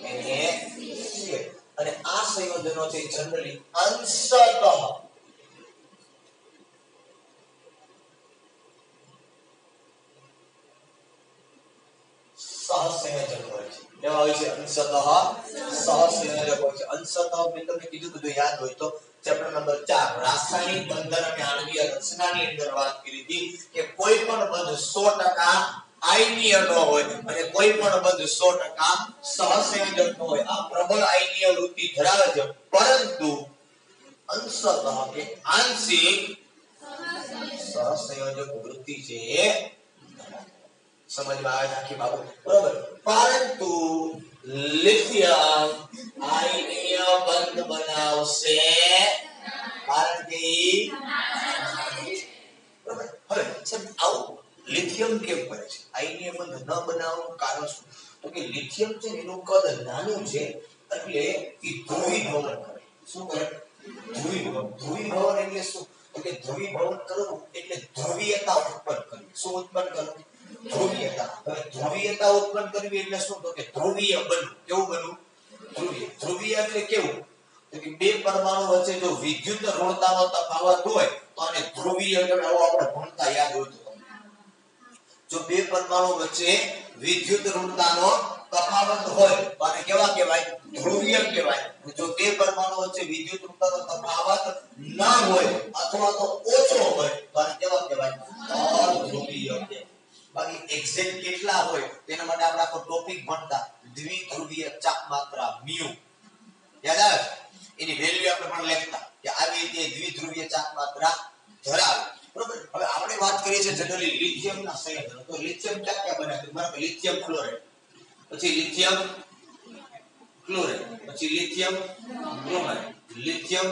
NaCl અને આ સંયોજનો છે જનરલી અંશતઃ સહસંયોજક હોય છે એવા હોય છે અંશતઃ સહસંયોજક હોય છે અંશતઃ મેં તમને કીધું બધું યાદ હોય તો ચેપ્ટર નંબર 4 રાસાયણિક બંધન અને આણ્વિય રચનાની અંદર વાત કરી હતી કે કોઈ પણ બંધ 100% આયનીય ન હોય અને કોઈ પણ બંધ 100% સહસંયોજક ન હોય આ પ્રબળ આયનીય વૃત્તિ ધરાવે છે પરંતુ અંશતઃ કે આંશિક સહસંયોજક વૃત્તિ છે સમજમાં આવે છે આખી બાબત બરોબર પરંતુ લિથિયમ આયનીય બંધ બનાવશે કારણ કે બરોબર હવે સાહેબ આવું લિથિયમ કેમ કરે છે આયનીય બંધ ન બનાવવાનું કારણ શું તો કે લિથિયમ છે એનું કદ નાનું છે એટલે એ ધ્રુવીભવન કરે શું કરે ધ્રુવીભવન એટલે શું તો કે ધ્રુવીભવન કરવું એટલે ધ્રુવીયતા ઉત્પન્ન કરવી શું ઉત્પન્ન કરવું ધ્રુવીયતા હવે ધ્રુવીયતા ઉત્પન્ન કરવી એટલે શું તો કે ધ્રુવીય બનવું કેવું બનવું ધ્રુવીય એટલે કેવું તો કે બે પરમાણુ વચ્ચે જો વિદ્યુત ઋણતાનો તફાવત હોય તો આને ધ્રુવીય કહેવાય આવો આપણે ભણતા યાદ હોય તો જો બે પરમાણુ વચ્ચે વિદ્યુત ઋણતાનો તફાવત હોય તો આને કેવા કહેવાય? ધ્રુવીય કહેવાય. જો બે પરમાણુ વચ્ચે વિદ્યુત ઋણતાનો તફાવત ના હોય અથવા તો ઓછો હોય તો આને કેવા કહેવાય? અધ્રુવીય કહેવાય. બાકી એક્ઝેક્ટ કેટલા હોય તેના માટે આપણે આખો ટોપિક ભણતા દ્વિધ્રુવીય ચાપમાત્રા મ્યુ યાદ આવે એની વેલ્યુ આપણે પણ લખતા કે આવી રીતે દ્વિધ્રુવીય ચાપમાત્રા ધરાવે. બરોબર. હવે આપણે વાત કરીએ છીએ જનરલી લિથિયમના સંયોજનો. તો લિથિયમ ક્યાં બને છે? બરાબર. લિથિયમ ક્લોરાઇડ, પછી લિથિયમ ક્લોરાઇડ, પછી લિથિયમ બ્રોમાઇડ, લિથિયમ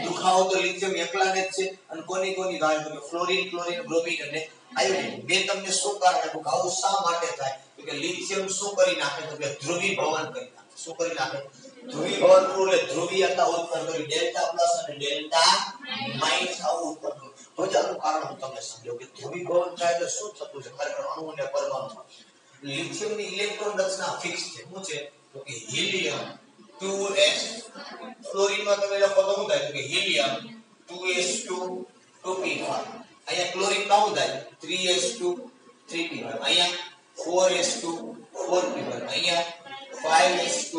દુખાવો તો લિથિયમ એકલાને જ છે અને કોની ગાય તો ફ્લોરિન, ક્લોરિન, બ્રોમિન અને આયોડિન. મેં તમને શું કારણ આપ્યું કે આવું શા માટે થાય? તો કે લિથિયમ શું કરી નાખે તો કે ધ્રુવીભવન કરી નાખે. શું કરી નાખે? ધ્રુવીભવન એટલે ધ્રુવીયતા ઉત્પન્ન કરી ડેલ્ટા પ્લસ અને ડેલ્ટા માઈનસ આવું ઉત્પન્ન કરે. તો જ આનું કારણ હું તમને સમજાવું કે ધ્રુવીભવન થાય એટલે શું થતું છે ખરેખર અણુ અને પરમાણુમાં. લિથિયમની ઇલેક્ટ્રોન રચના ફિક્સ છે. શું છે? તો કે હિલિયમ 2s, ફ્લોરિનમાં તમે લખો તો શું થાય? તો કે હિલિયમ 2s2 2p5. અહીંયા ક્લોરીન માં શું થાય? 3s2 3p5. અહીંયા 4s2 4p5. અહીંયા 5s2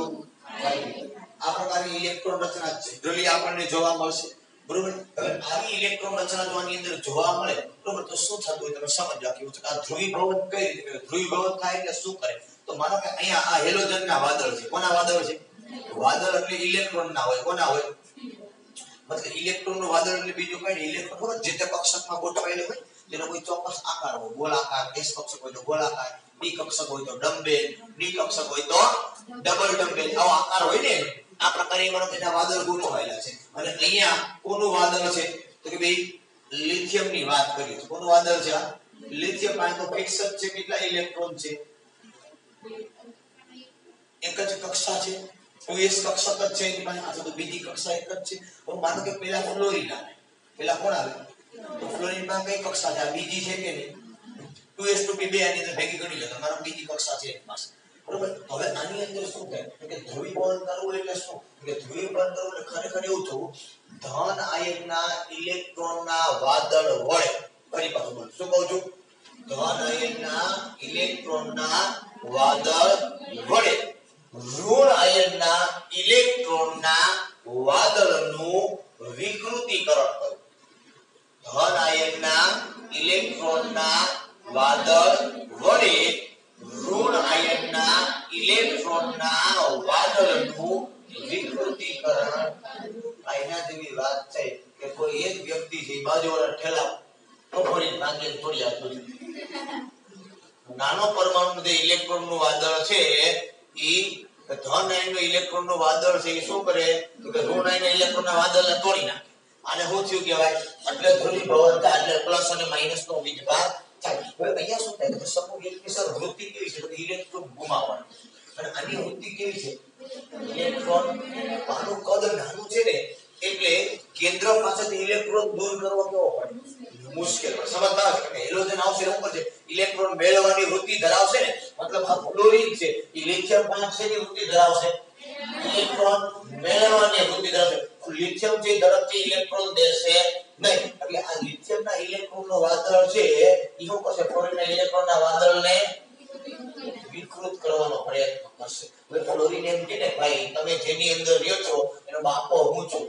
5p5. આ પ્રકારની ઇલેક્ટ્રોન રચના છે જનરલી આપણને જોવા મળશે. બરોબર. હવે આવી ઇલેક્ટ્રોન રચના જો આની અંદર જોવા મળે બરોબર તો શું થતું હોય તમે સમજો. કેવું છે આ ધ્રુવીભવન કઈ રીતે? ધ્રુવીભવન થાય એટલે શું કરે? તો માનો કે અહીંયા આ હેલોજનના વાદળ છે. કોના વાદળ છે? વાદળ એટલે ઇલેક્ટ્રોન ના હોય. કોના હોય? મતલબ ઇલેક્ટ્રોન નું વાદળ એટલે બીજું કઈ નહીં. ઇલેક્ટ્રોન જે તે કક્ષકમાં ગોઠવાયેલું હોય તેનો કોઈ ચોક્કસ આકાર હોય. ગોળાકાર, એસ કક્ષક હોય તો ગોળાકાર, ડી કક્ષક હોય તો ડમ્બેલ, ડી કક્ષક હોય તો ડબલ ડમ્બેલ. આવો આકાર હોય ને આ પ્રકારે માનો કે વાદળ ગોઠવાયેલા છે. અને અહીંયા કોનું વાદળ છે? તો કે ભાઈ લિથિયમ ની વાત કરીએ તો કોનું વાદળ છે? આ લિથિયમ પાસે તો ફિક્સ જ છે. કેટલા ઇલેક્ટ્રોન છે? એક જ કક્ષા છે. ઓએસ કક્ષક જ છે એની પાસે. આ તો બીજી કક્ષા એક જ છે. હું માનો કે પહેલા ફ્લોરિન આવે. પહેલા કોણ આવે? તો ફ્લોરિન માં કઈ કક્ષા છે? આ બીજી છે કે નહીં? 2s2p2 આની અંદર ભેગી ગણી લો. તમારો બીજી કક્ષા છે એની પાસે. બરોબર. હવે આની અંદર શું થાય કે ધ્રુવીભવન કરવું એટલે શું? કે ધ્રુવીભવન કરવું એટલે ખરેખર એવું થવું ધન આયનના ઇલેક્ટ્રોનના વાદળ વડે. ફરી પાછું બોલ. શું કહું છું? ધન આયનના ઇલેક્ટ્રોનના વાદળ વડે ઋણ આયનના ઇલેક્ટ્રોનના વાદળનું વિકૃતિકરણ કરવું. ધન આયનના ઇલેક્ટ્રોનના વાદળ વડે ઋણ આયનના ઇલેક્ટ્રોનના વાદળનું વિકૃતિકરણ. આના જેવી વાત છે કે કોઈ એક વ્યક્તિ છે બાજુવાળા ઠેલા પકડી નાખે થોડી આપું. નાનો પરમાણુ જે ઇલેક્ટ્રોન નું વાદળ છે ઈ ધન આયનનો ઇલેક્ટ્રોન નું વાદળ છે એ શું કરે તો કે ઋણ આયનના ઇલેક્ટ્રોન ના વાદળને તોડી નાખે. આને શું થયું કહેવાય? એટલે ધ્રુવીભવન થાય એટલે પ્લસ અને માઈનસ નો વીજભાર થાય. હવે અહીંયા શું થાય કે સમૂહ એકની વૃત્તિ કેવી છે? તો ઇલેક્ટ્રોન ગુમાવવાનું. અને આની વૃત્તિ કેવી છે? ઇલેક્ટ્રોન આનું કદ નાનું છે ને એટલે કેન્દ્ર પાસેથી ઇલેક્ટ્રોન દૂર કરવો કેવો પડે? મુશ્કેલ. સમજતા હશે કે હેલોજન આવશે ઉપર છે ઇલેક્ટ્રોન મેળવવાની વૃત્તિ ધરાવશે ને. મતલબ આ ફ્લોરિન છે એ લિથિયમ પાસેની વૃત્તિ ધરાવશે. ઇલેક્ટ્રોન મેળવવાની વૃત્તિ ધરાવશે. લિથિયમ જે ઝડપથી ઇલેક્ટ્રોન દેશે નહીં. એટલે આ લિથિયમના ઇલેક્ટ્રોનનો વાદળ છે એ શું કરશે? ફ્લોરિનના ઇલેક્ટ્રોનના વાદળને વિકૃત કરવાનો પ્રયત્ન કરશે. હવે ફ્લોરિન એમ કે ને ભાઈ તમે જેની અંદર રહ્યો છો એનો બાપો હું છું.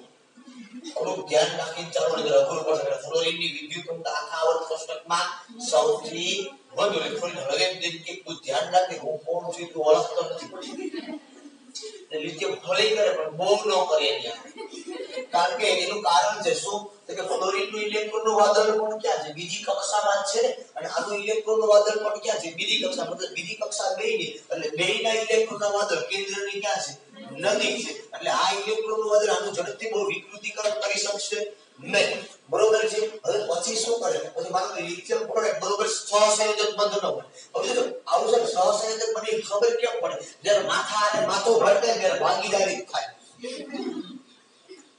થોડું ધ્યાન રાખીને ચાલો એટલે અઘરું પડશે. ફ્લોરિનની વિદ્યુત ઋણતા આખા આવર્ત કોષ્ટકમાં સૌથી વધુ. એટલે ફ્લોરિન હવે કે તું ધ્યાન રાખે હું કોણ છું તું ઓળખતો નથી. લિથિયમ ફળી કરે પણ બહુ ન કરે ત્યાં. કારણ કે એનું કારણ છે શું? કે ફ્લોરિનનું ઇલેક્ટ્રોનનું વાદળ પણ ક્યાં છે? બીજી કક્ષામાં છે. અને આનું ઇલેક્ટ્રોનનું વાદળ પણ ક્યાં છે? બીજી કક્ષા. મતલબ બીજી કક્ષા બેયની એટલે બેયના ઇલેક્ટ્રોનના વાદળ કેન્દ્રની ક્યાં છે? નજીક છે. એટલે આ ઇલેક્ટ્રોનનું વાદળ આનું ઝડપથી બહુ વિકૃતિકરણ કરી શકશે નહીં. બરોબર છે. હવે પછી શું કરે? પછી માનો કે લિથિયમ ક્લોરાઇડ બરોબર સહસંયોજક બંધ ન હોય. હવે જો આવું છે સહસંયોજક બની ખબર કેમ પડે? જ્યારે માથા અને માથું ભટકે ત્યારે ભાગીદારી થાય.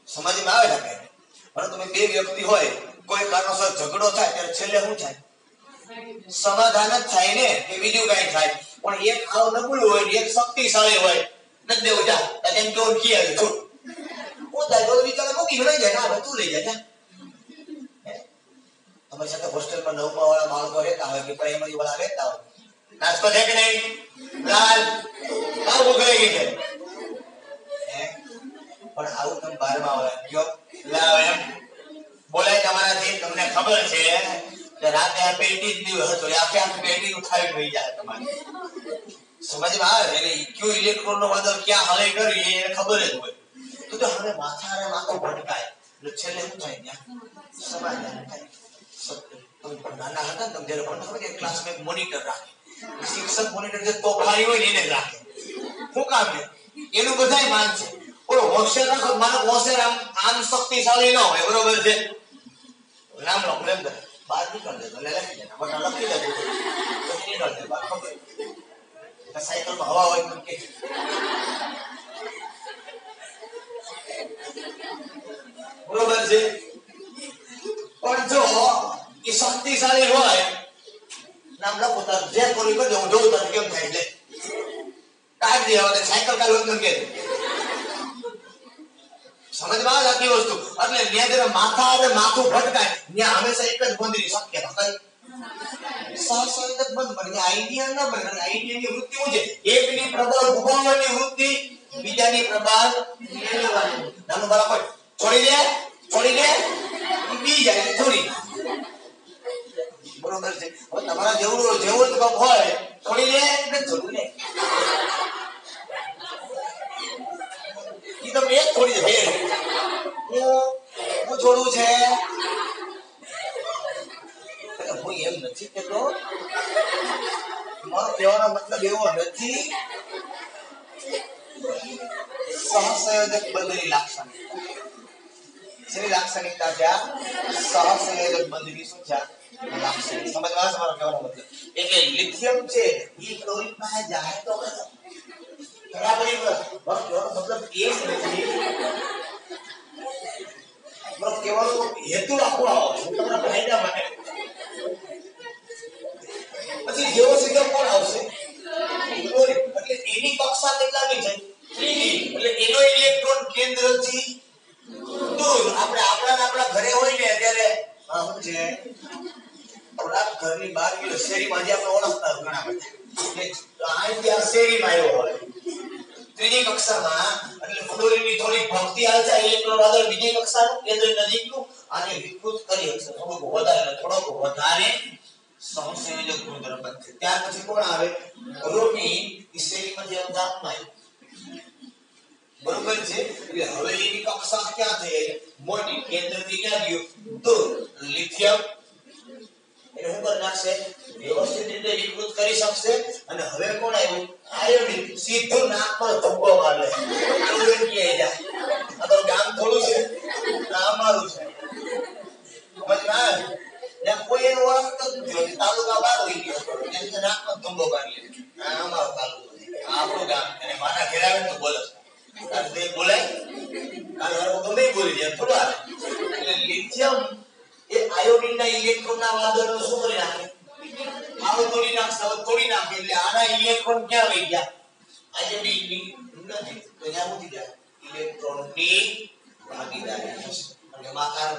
સમજમાં આવે છે? પણ તમે બે વ્યક્તિ હોય કોઈ કારણોસર ઝઘડો થાય ત્યારે છેલ્લે શું થાય? સમાધાન જ થાય ને કે બીજું કઈ થાય. પણ એક આવ નબળું હોય એક શક્તિશાળી હોય નથી દેવું જા એમ તો કિયા છે છોડ હું થાય તો વિચાર મૂકી લઈ જાય ના તું લઈ જાય. અમારી સાથે હોસ્ટેલમાં 9મા વાળા બાળકો રહેતા હોય કે પ્રાઇમરી વાળા રહેતા હોય નાસ્તો છે કે નહીં? લાલ બહુ ભૂખ લાગી છે. પણ આવું તમે 12 માં હોય કયો લાવ એમ બોલાય તમારાથી. તમને ખબર છે કે રાતે આ પેટી જ દીવ હતો આખે આખી પેટી ઉઠાવી લઈ જાય તમારે. સમજમાં આવે એટલે કયો ઇલેક્ટ્રોન નો વાદળ ક્યાં હલે કરી એ ખબર જ હોય. તો હવે માથાને માથું ભટકાય એટલે છેલ્લે શું થાય ત્યાં સમાધાન થાય. નાના હતા તમે જયારે ભણતા હોય કે ક્લાસમાં એક મોનિટર રાખે. શિક્ષક મોનિટર જે તોફાની હોય ને એને જ રાખે. શું કામ છે? એનું બધાય માન છે. ઓલો હોશિયાર રાખો માનો હોશિયાર આમ શક્તિશાળી ન હોય બરોબર છે. નામ લખો એમ બહાર નીકળ દે એટલે લખી દે બટા લખી દે પછી નીકળ દે બહાર ખબર. સાયકલ માં હવા હોય કે બરોબર છે. પણ જો એ શક્તિશાળી હોય નામ લખો તાર જે કોઈ કરજો હું જોઉં તાર કેમ થાય એટલે કાઢી દે. હવે સાયકલ કાઢી હોય કે સમજમાં આવે આખી વસ્તુ. એટલે ત્યાં જયારે માથા અને માથું ભટકાય ત્યાં હંમેશા એક જ બંધની શક્યતા કઈ સહસંયોજક બંધ બને. આઈડિયા ન બને. આઈડિયાની વૃત્તિ શું છે? એકની પ્રબળ ઉભાવવાની વૃત્તિ, બીજાની પ્રબળ મેળવવાની. નાનું બરાબર છોડી દે બી જાય થોડી બરોબર છે. હવે તમારા જેવું જ કપ હોય છોડી દે એટલે જરૂર નહીં તમે એક થોડી દે. હું છોડું છે હું એમ નથી કેતો. મારો કહેવાનો મતલબ એવો નથી. સહસંયોજક બંધની લાક્ષણિકતા શેની લાક્ષણિકતા છે? સહસંયોજક બંધની શું છે? લાક્ષણિકતા. સમજવા છે મારો કહેવાનો મતલબ? એટલે લિથિયમ છે એ ક્લોરીન પાસે જાય તો બરાબર મતલબ એ નથી. મારો કહેવાનો હેતુ રાખવો તમારા ફાયદા માટે. પછી જેવો સીધો કોણ આવશે? ક્લોરીન. એટલે એની કક્ષા કેટલાની છે? 3D. એટલે એનો ઇલેક્ટ્રોન કેન્દ્રથી દૂર. આપણે આપણા ઘરે હોય ને ત્યારે શું છે આપણા ઘરની બહાર ગયો શેરીમાં જે આપણે ઓળખતા ઘણા બધા અહીંથી આ શેરીમાં આવ્યો હોય ત્રીજી કક્ષામાં એટલે ફ્લોરીનની થોડી ભક્તિ આવે છે. ઇલેક્ટ્રોન વાદળ બીજી કક્ષાનું કેન્દ્ર નજીકનું આને વિકૃત કરી શકશે થોડોક વધારે સહસંયોજક ગુણધર્મ બનશે. ત્યાર પછી કોણ આવે? બ્રોમીન. એ શેરીમાં જે અમદાવાદમાં બરોબર છે. એટલે હવે એની કક્ષા ક્યાં થઈ? મોટી. કેન્દ્રથી ક્યાં ગયું? દૂર. લિથિયમ એને શું કરી નાખશે? વ્યવસ્થિત રીતે વિકૃત કરી શકશે. અને હવે કોણ આવ્યું? આયોડિન. સીધું નાકમાં ધબ્બો મારે ક્લોરીન ક્યાં જાય? આ તો ગામ થોડું છે આ અમારું છે. સમજમાં આવે? ત્યાં કોઈ એને ઓળખતો જ નથી. તાલુકા બહાર હોઈ ગયો એટલે નાકમાં ધબ્બો મારી લે. આ અમારો તાલુકો આપણું ગામ. અને મારા ઘેર આવે તો બોલે બોલાય કાલે હું નહીં બોલી જાય થોડું આવે. એટલે લિથિયમ એ આયોડિનના ઇલેક્ટ્રોનના વાદળનો શું કરી નાખે? આવો તોડી નાખે. એટલે આના ઇલેક્ટ્રોન ક્યાં વહી ગયા? આયોડિનની નથી તો ત્યાં ઉઠી જાય ઇલેક્ટ્રોનની ભાગીદારી થશે અને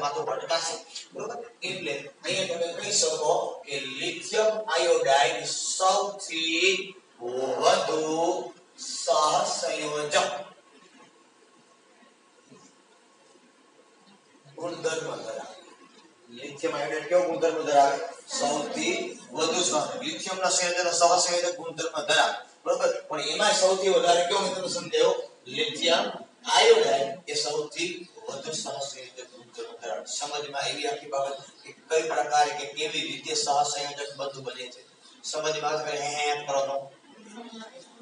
માથું ભટકાશે. બરોબર. એટલે અહીંયા તમે કહી શકો કે લિથિયમ આયોડાઇડ સૌથી વધુ સહસંયોજક ગુણધર્મ ધરાવે. લિથિયમ આયોડાઇડ કેવો ગુણધર્મ ધરાવે? સૌથી વધુ લિથિયમના સહસંયોજક ગુણધર્મ ધરાવે. બરોબર. પણ એમાં સૌથી વધારે કેવો મેં તમને સમજાયો? લિથિયમ આયોડાઇડ એ સૌથી વધુ સહસંયોજક ગુણધર્મ ધરાવે. સમજમાં આવી આખી બાબત કે કઈ પ્રકારે કે કેવી રીતે સહસંયોજક બંધ બને છે. સમજમાં આવે હે કરો તો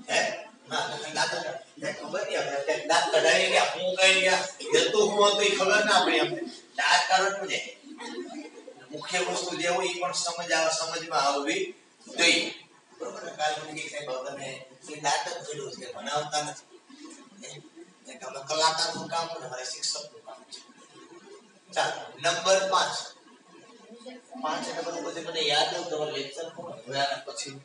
હે ના દાંત ખબર નહીં આપણે દાંત કઢાવી ગયા હું કઈ ગયા હેતુ હું હતો એ ખબર ના પડી અમને. દાંત કાઢવું છે મુખ્ય વસ્તુ જે હોય એ પણ સમજમાં આવવી જોઈએ. બરોબર. કાલ મને કઈ બાબતને એ દાંત જ જોડ્યું છે બનાવતા નથી. અમે કલાકારનું કામ ને અમારે શિક્ષકનું કામ છે. ચાલો નંબર 5 નંબર પછી મને યાદ ન તમારું લેક્ચર કોણ જોયા પછી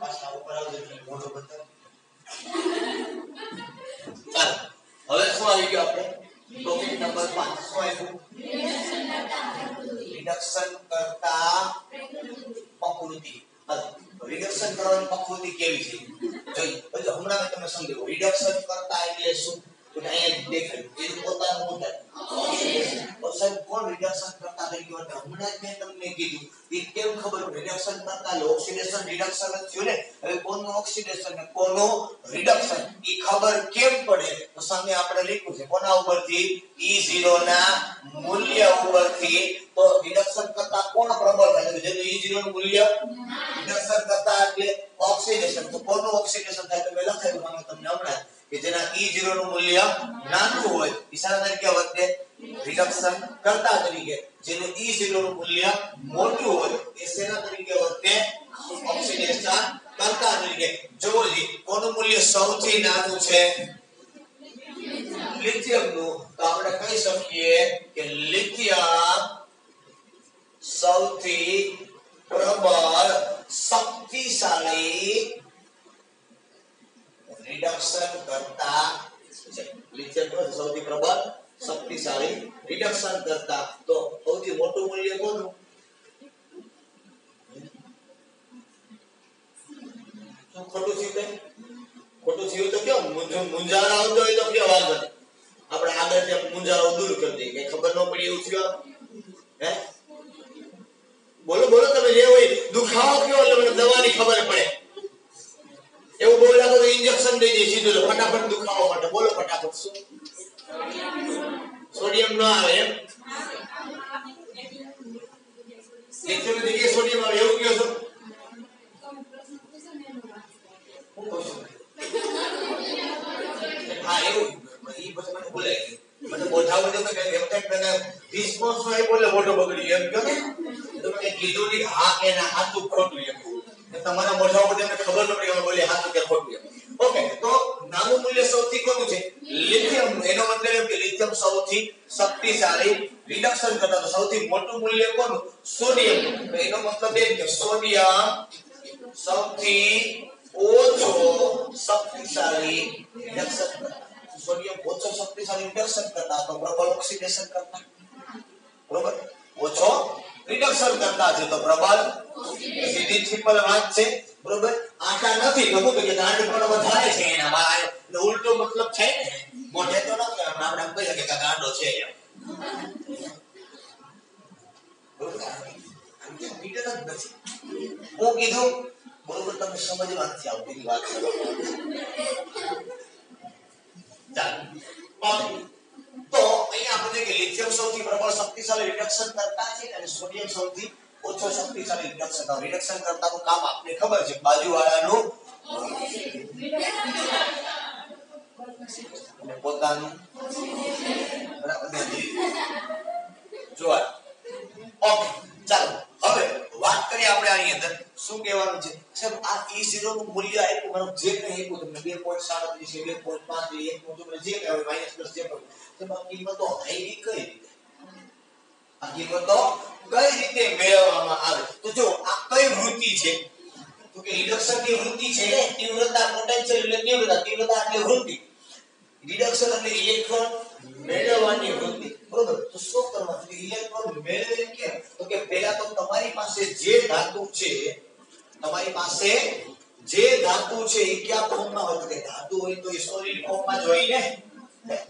પાછા ઉપર આવજો મોટો બતાવ રિડક્શન કરતા પ્રકૃતિ. રિડક્શન કરવાની પ્રકૃતિ કેવી છે જોઈ. પછી હમણાં મેં તમને સમજાવ્યું રિડક્શન કરતા એટલે શું. તો અહીંયા દેખાય એ પોતાનું મુદ્દા સાહેબ કોણ રિડક્શન કરતા તરીકે હમણાં જ મેં તમને કીધું એ કેમ ખબર પડે. રિડક્શન કરતા ઓક્સિડેશન રિડક્શન જ થયું ને. હવે કોનું ઓક્સિડેશન ને કોનું રિડક્શન એ ખબર કેમ પડે. તો સામે આપણે લખ્યું છે કોના ઉપરથી E0 ના મૂલ્ય ઉપરથી. તો રિડક્શન કરતા કોણ પ્રબળ થાય છે. જેનું E0 નું મૂલ્ય રિડક્શન કરતા એટલે ઓક્સિડેશન. તો કોનું ઓક્સિડેશન થાય તો મેં લખાયું આમાં તમને હમણાં કે જેના E0 નું મૂલ્ય નાનું હોય ઈશારા તરીકે વર્તે રિડક્શન કરતા તરીકે. જેનું E0 નું મૂલ્ય મોટું હોય એ શેના તરીકે વર્તે ઓક્સિડેશન કરતા તરીકે. જોવો જી કોનું મૂલ્ય સૌથી નાનું છે લિથિયમ નું. તો આપણે કહી શકીએ કે લિથિયમ સૌથી પ્રબળ શક્તિશાળી રિડક્શન કરતા છે. લિથિયમ સૌથી પ્રબળ શક્તિશાળી રિડક્શન કરતા. તો સૌથી મોટું મૂલ્ય કોનું. શું ખોટું થયું. ખોટું થયું તો કેમ મુંજારા આવતો હોય તો કેમ વાંધો નહીં આપણે આગળ ત્યાં મુંજારો દૂર કરી દઈએ. કઈ ખબર ન પડી એવું થયું હે. બોલો બોલો તમે જે હોય દુખાવો કયો એટલે મને દવાની ખબર પડે. એવું બોલ્યા તો ઇન્જેક્શન દઈ દે સીધું ફટાફટ દુખાવો માટે. બોલો ફટાફટ શું સોડિયમ ન આવે એમ. લિથિયમ ની જગ્યાએ સોડિયમ આવે એવું કહો છો. હા એવું ઈ પછી મને બોલાય મને બોઠાવો તો કે એમ તને રિસ્પોન્સ હોય બોલે મોટો બગડી એમ કહો તો મને કીધું ની હા કે ના હાથું ખોટું એમ. તમારા મોઢા ઉપર તમને ખબર ન પડી કે બોલે હાથું કે ખોટું એમ. ઓકે તો નાનું મૂલ્ય સૌથી કોનું છે લિથિયમ. એનો મતલબ એમ કે લિથિયમ સૌથી શક્તિશાળી રિડક્શન કરતા. તો સૌથી મોટું મૂલ્ય કોનું સોડિયમ. તો એનો મતલબ એમ કે સોડિયમ સૌથી ઓછો શક્તિશાળી રિડક્શન કરતા. સોડિયમ ઓછો શક્તિશાળી રિડક્શન કરતા તો પ્રબળ ઓક્સિડેશન કરતા. બરોબર ઓછો રિડક્શન કરતા છે તો પ્રબળ સીધી સિમ્પલ વાત છે. બરોબર આટા નથી તો હું તો કે ગાંડ પણ વધારે છે એના માં ઉલટો મતલબ છે ને મોઢે તો ન કે આપણે એમ કહી કે ગાંડો છે એમ. બરોબર આ મીટર જ નથી હું કીધું. બરોબર તમને સમજવા નથી આવતી વાત. ચાલો તો અહીંયા આપણે કે લિથિયમ સૌથી પ્રબળ શક્તિશાળી રિડક્શન કરતા છે અને સોડિયમ સૌથી ઓછો શક્તિશાળી રિડક્શન કરતાનું કામ આપને ખબર છે બાજુવાળાનું પોતાનું બરાબર જોવા. ઓકે ચાલો હવે વાત કરીએ આપણે આની અંદર શું કહેવાનું છે. સાહેબ આ E0 નું મૂલ્ય આપ્યું મને જે કંઈ આપ્યું તમને 2.37 છે 2.5 1 નું તમને જે કહેવાય માઈનસ પ્લસ જે પણ તેમાં કિંમતો આવી કઈ રીતે. આ કિંમતો કઈ રીતે મેળવવામાં આવે. તો જો આ કઈ વૃત્તિ છે તો કે રિડક્શન ની વૃત્તિ છે ને. તીવ્રતા પોટેન્શિયલ એટલે તીવ્રતા એટલે વૃત્તિ. રિડક્શન એટલે ઇલેક્ટ્રોન મેળવવાની વૃત્તિ. બરોબર તો શું કરવાનું છે ઇલેક્ટ્રોન મેળવે કેમ. તો કે પહેલા તો તમારી પાસે જે ધાતુ છે એ કયા ફોર્મમાં હોય. કે ધાતુ હોય તો એ સોલિડ ફોર્મમાં જ હોય ને.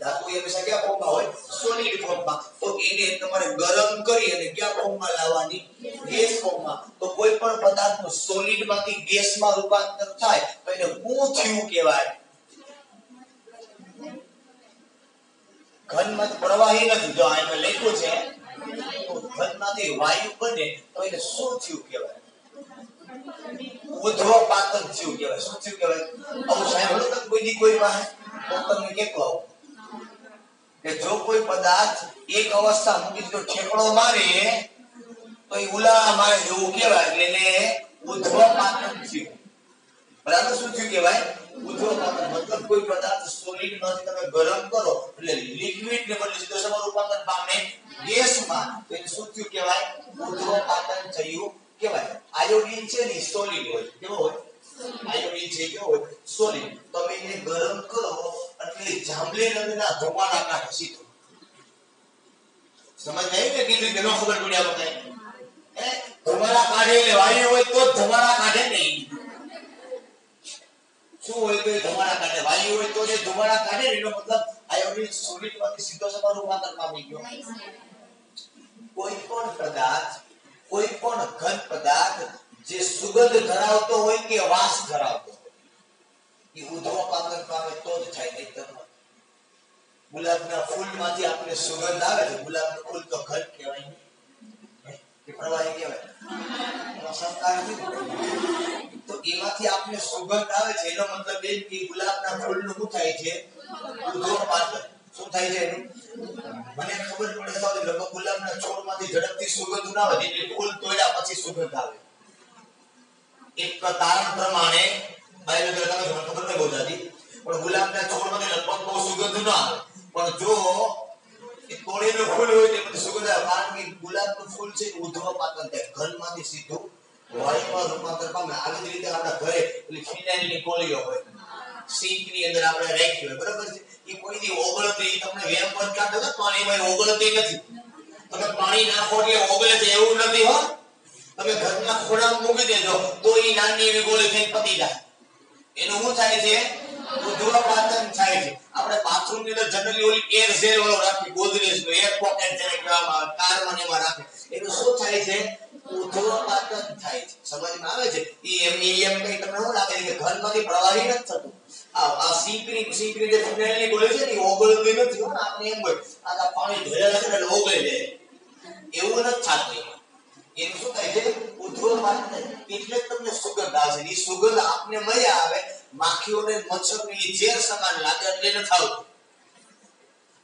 ધાતુ એ હંમેશા કયા ફોર્મમાં હોય સોલિડ ફોર્મમાં. તો એને તમારે ગરમ કરી અને કયા ફોર્મમાં લાવવાની ગેસ ફોર્મમાં. તો કોઈ પણ પદાર્થનું સોલિડ માંથી ગેસમાં રૂપાંતર થાય તો એને શું થયું કહેવાય. ઘનમાં પ્રવાહી નથી જો આ લખ્યું છે તો ઘનમાંથી વાયુ બને તો એને શું થયું કહેવાય ઉદ્ધવપાતન થયું કહેવાય. શું થયું કહેવાય. આવું સાંભળ્યું તમે કોઈ પાસે તો તમને કેટલું આવું કે જો કોઈ પદાર્થ એક અવસ્થા મૂકી દીધો ઠેકડો મારે તો એ ઉલાળા મારે એવું કહેવાય એટલે એને ઉદ્ધવપાતન થયું. બરાબર શું થયું કહેવાય ઉદ્ધવપાતન. મતલબ કોઈ પદાર્થ સોલિડ માંથી તમે ગરમ કરો એટલે લિક્વિડ ને બદલે સીધો સમય રૂપાંતર પામે ગેસમાં તો એને શું થયું કહેવાય ઉદ્ધવપાતન થયું કહેવાય. આયોડિન છે ને સોલિડ હોય. કેવો હોય આયોડિન છે કેવો હોય સોલિડ. તમે એને ગરમ કરો એટલે જાંબલી રંગના ધુમાડા કાઢે સીધું. સમજ આવી ને કીધું કે ન ખબર પડી આ બધાય હોય તો ધુમાડા કાઢે નહીં. શું હોય તો ધુમાડા કાઢે? વાયુ હોય તો જે ધુમાડા કાઢે એનો મતલબ આયોડિન સોલિડ માંથી સીધો સમાન રૂપાંતર પામી ગયો. કોઈ પણ પદાર્થ, કોઈ પણ ઘન પદાર્થ જે સુગંધ ધરાવતો હોય કે વાસ ધરાવતો હોય એ ઉદ્ધવપાતન પામે તો જ થાય. નહીં તો ગુલાબના ફૂલમાંથી આપણે સુગંધ આવે છે. ગુલાબનું ફૂલ તો ઘન કહેવાય કે પ્રવાહી કહેવાય? એનો સંસ્કાર નથી. તો એમાંથી આપણે સુગંધ આવે છે એનો મતલબ એ કે ગુલાબના ફૂલનું શું થાય છે? ઉદ્ધવપાતન. શું થાય છે એનું? મને ખબર પડે તો લગભગ ગુલાબના છોડમાંથી ઝડપથી સુગંધ ના આવે એટલે ફૂલ તોડ્યા પછી સુગંધ આવે. એક તારણ પ્રમાણે બાયોલોજી તમને ખબર નથી બોલતી પણ ગુલાબના છોડમાંથી લગભગ બહુ સુગંધ ના આવે પણ જો એ તોડેલું ફૂલ હોય તે પછી સુગંધ આવે. કારણ કે ગુલાબનું ફૂલ છે ઉદ્ધવપાતન થાય. ઘનમાંથી સીધું વાયુમાં રૂપાંતર પામે. આવી જ રીતે આપણા ઘરે પેલી ફિનાઇલની ગોળીઓ હોય સિંકની અંદર આપણે રાખી હોય બરાબર છે. એ કોઈથી ઓગળતી તમને વેમ પર કાઢો તો પાણીમાં ઓગળતી નથી. તમે પાણી નાખો એટલે ઓગળે છે એવું નથી હો. તમે ઘરના ખોળામાં મૂકી દેજો તો એ નાની એવી ગોળી થઈને પતી જાય. એનું શું થાય છે? ઉદ્ધવપાતન થાય છે. આપણે બાથરૂમ ની અંદર જનરલી ઓલી એર સેલ વાળો રાખી ગોદરેજ નો એર પોકેટ જેને કહેવામાં આવે કારમાં એમાં રાખે. એનું શું થાય છે? ઉદ્ધવપાતન થાય છે. સમજમાં આવે છે? એમ કઈ તમને શું લાગે છે કે ઘનમાંથી પ્રવાહી નથી થતું? આ સિંકની જે ફિનાઇલની ગોળી છે ને એ ઓગળતી નથી હો. આપણે એમ હોય આ પાણી ધોયા છે એટલે ઓગળી જાય એવું નથી થતું. એનું શું થાય છે? ઉદ્ધવપાતન. એટલે તમને સુગંધ આવે છે. એ સુગંધ આપને મળી આવે માખીઓને મચ્છરની ઝેર સમાન લાગે એટલે ન થાવતું.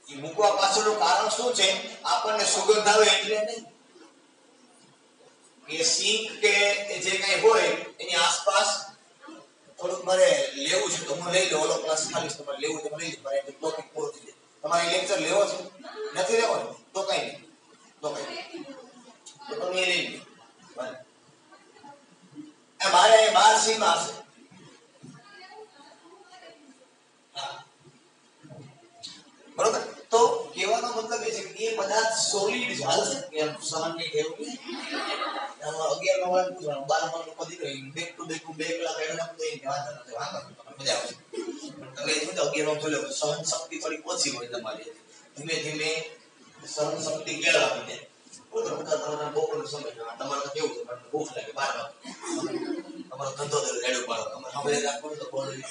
એ મૂકવા પાછળનું કારણ શું છે? આપણને સુગંધ આવે એટલે નહીં. એ સિંક કે જે કઈ હોય એની આસપાસ થોડુંક મારે લેવું છે તો હું લઈ લઉં. ઓલો ક્લાસ ખાલી તમારે લેવું તો લઈ લો. મારે ટોપિક પૂરો થઈ જાય. તમારે લેક્ચર લેવો છે? નથી લેવો તો કઈ નહીં. તો કઈ તો તમે લઈ લો. મારે 12 સીમાં હશે. બરોબર. તો કહેવાનો મતલબ એ છે કે એ પદાર્થ સોલિડ છે. હાલશે કે એમ સહન નહીં થયું. 11 નો વાત પૂછવાનું 12 નો પદી રહ્યું બેક ટુ બેક 2 કલાક એના તો એ વાત નથી. વાંધો મજા આવશે. તમે શું 11 નો બોલો સહન શક્તિ થોડી ઓછી હોય તમારી. ધીમે ધીમે સહન શક્તિ કેળવાવી દે. તમારા બપોરનો સમય તમારે તો કેવું છે? ભૂખ લાગે 12 વાગે તમારો ધંધો રેડો પાડો તમે હવે રાખો તો બોલી.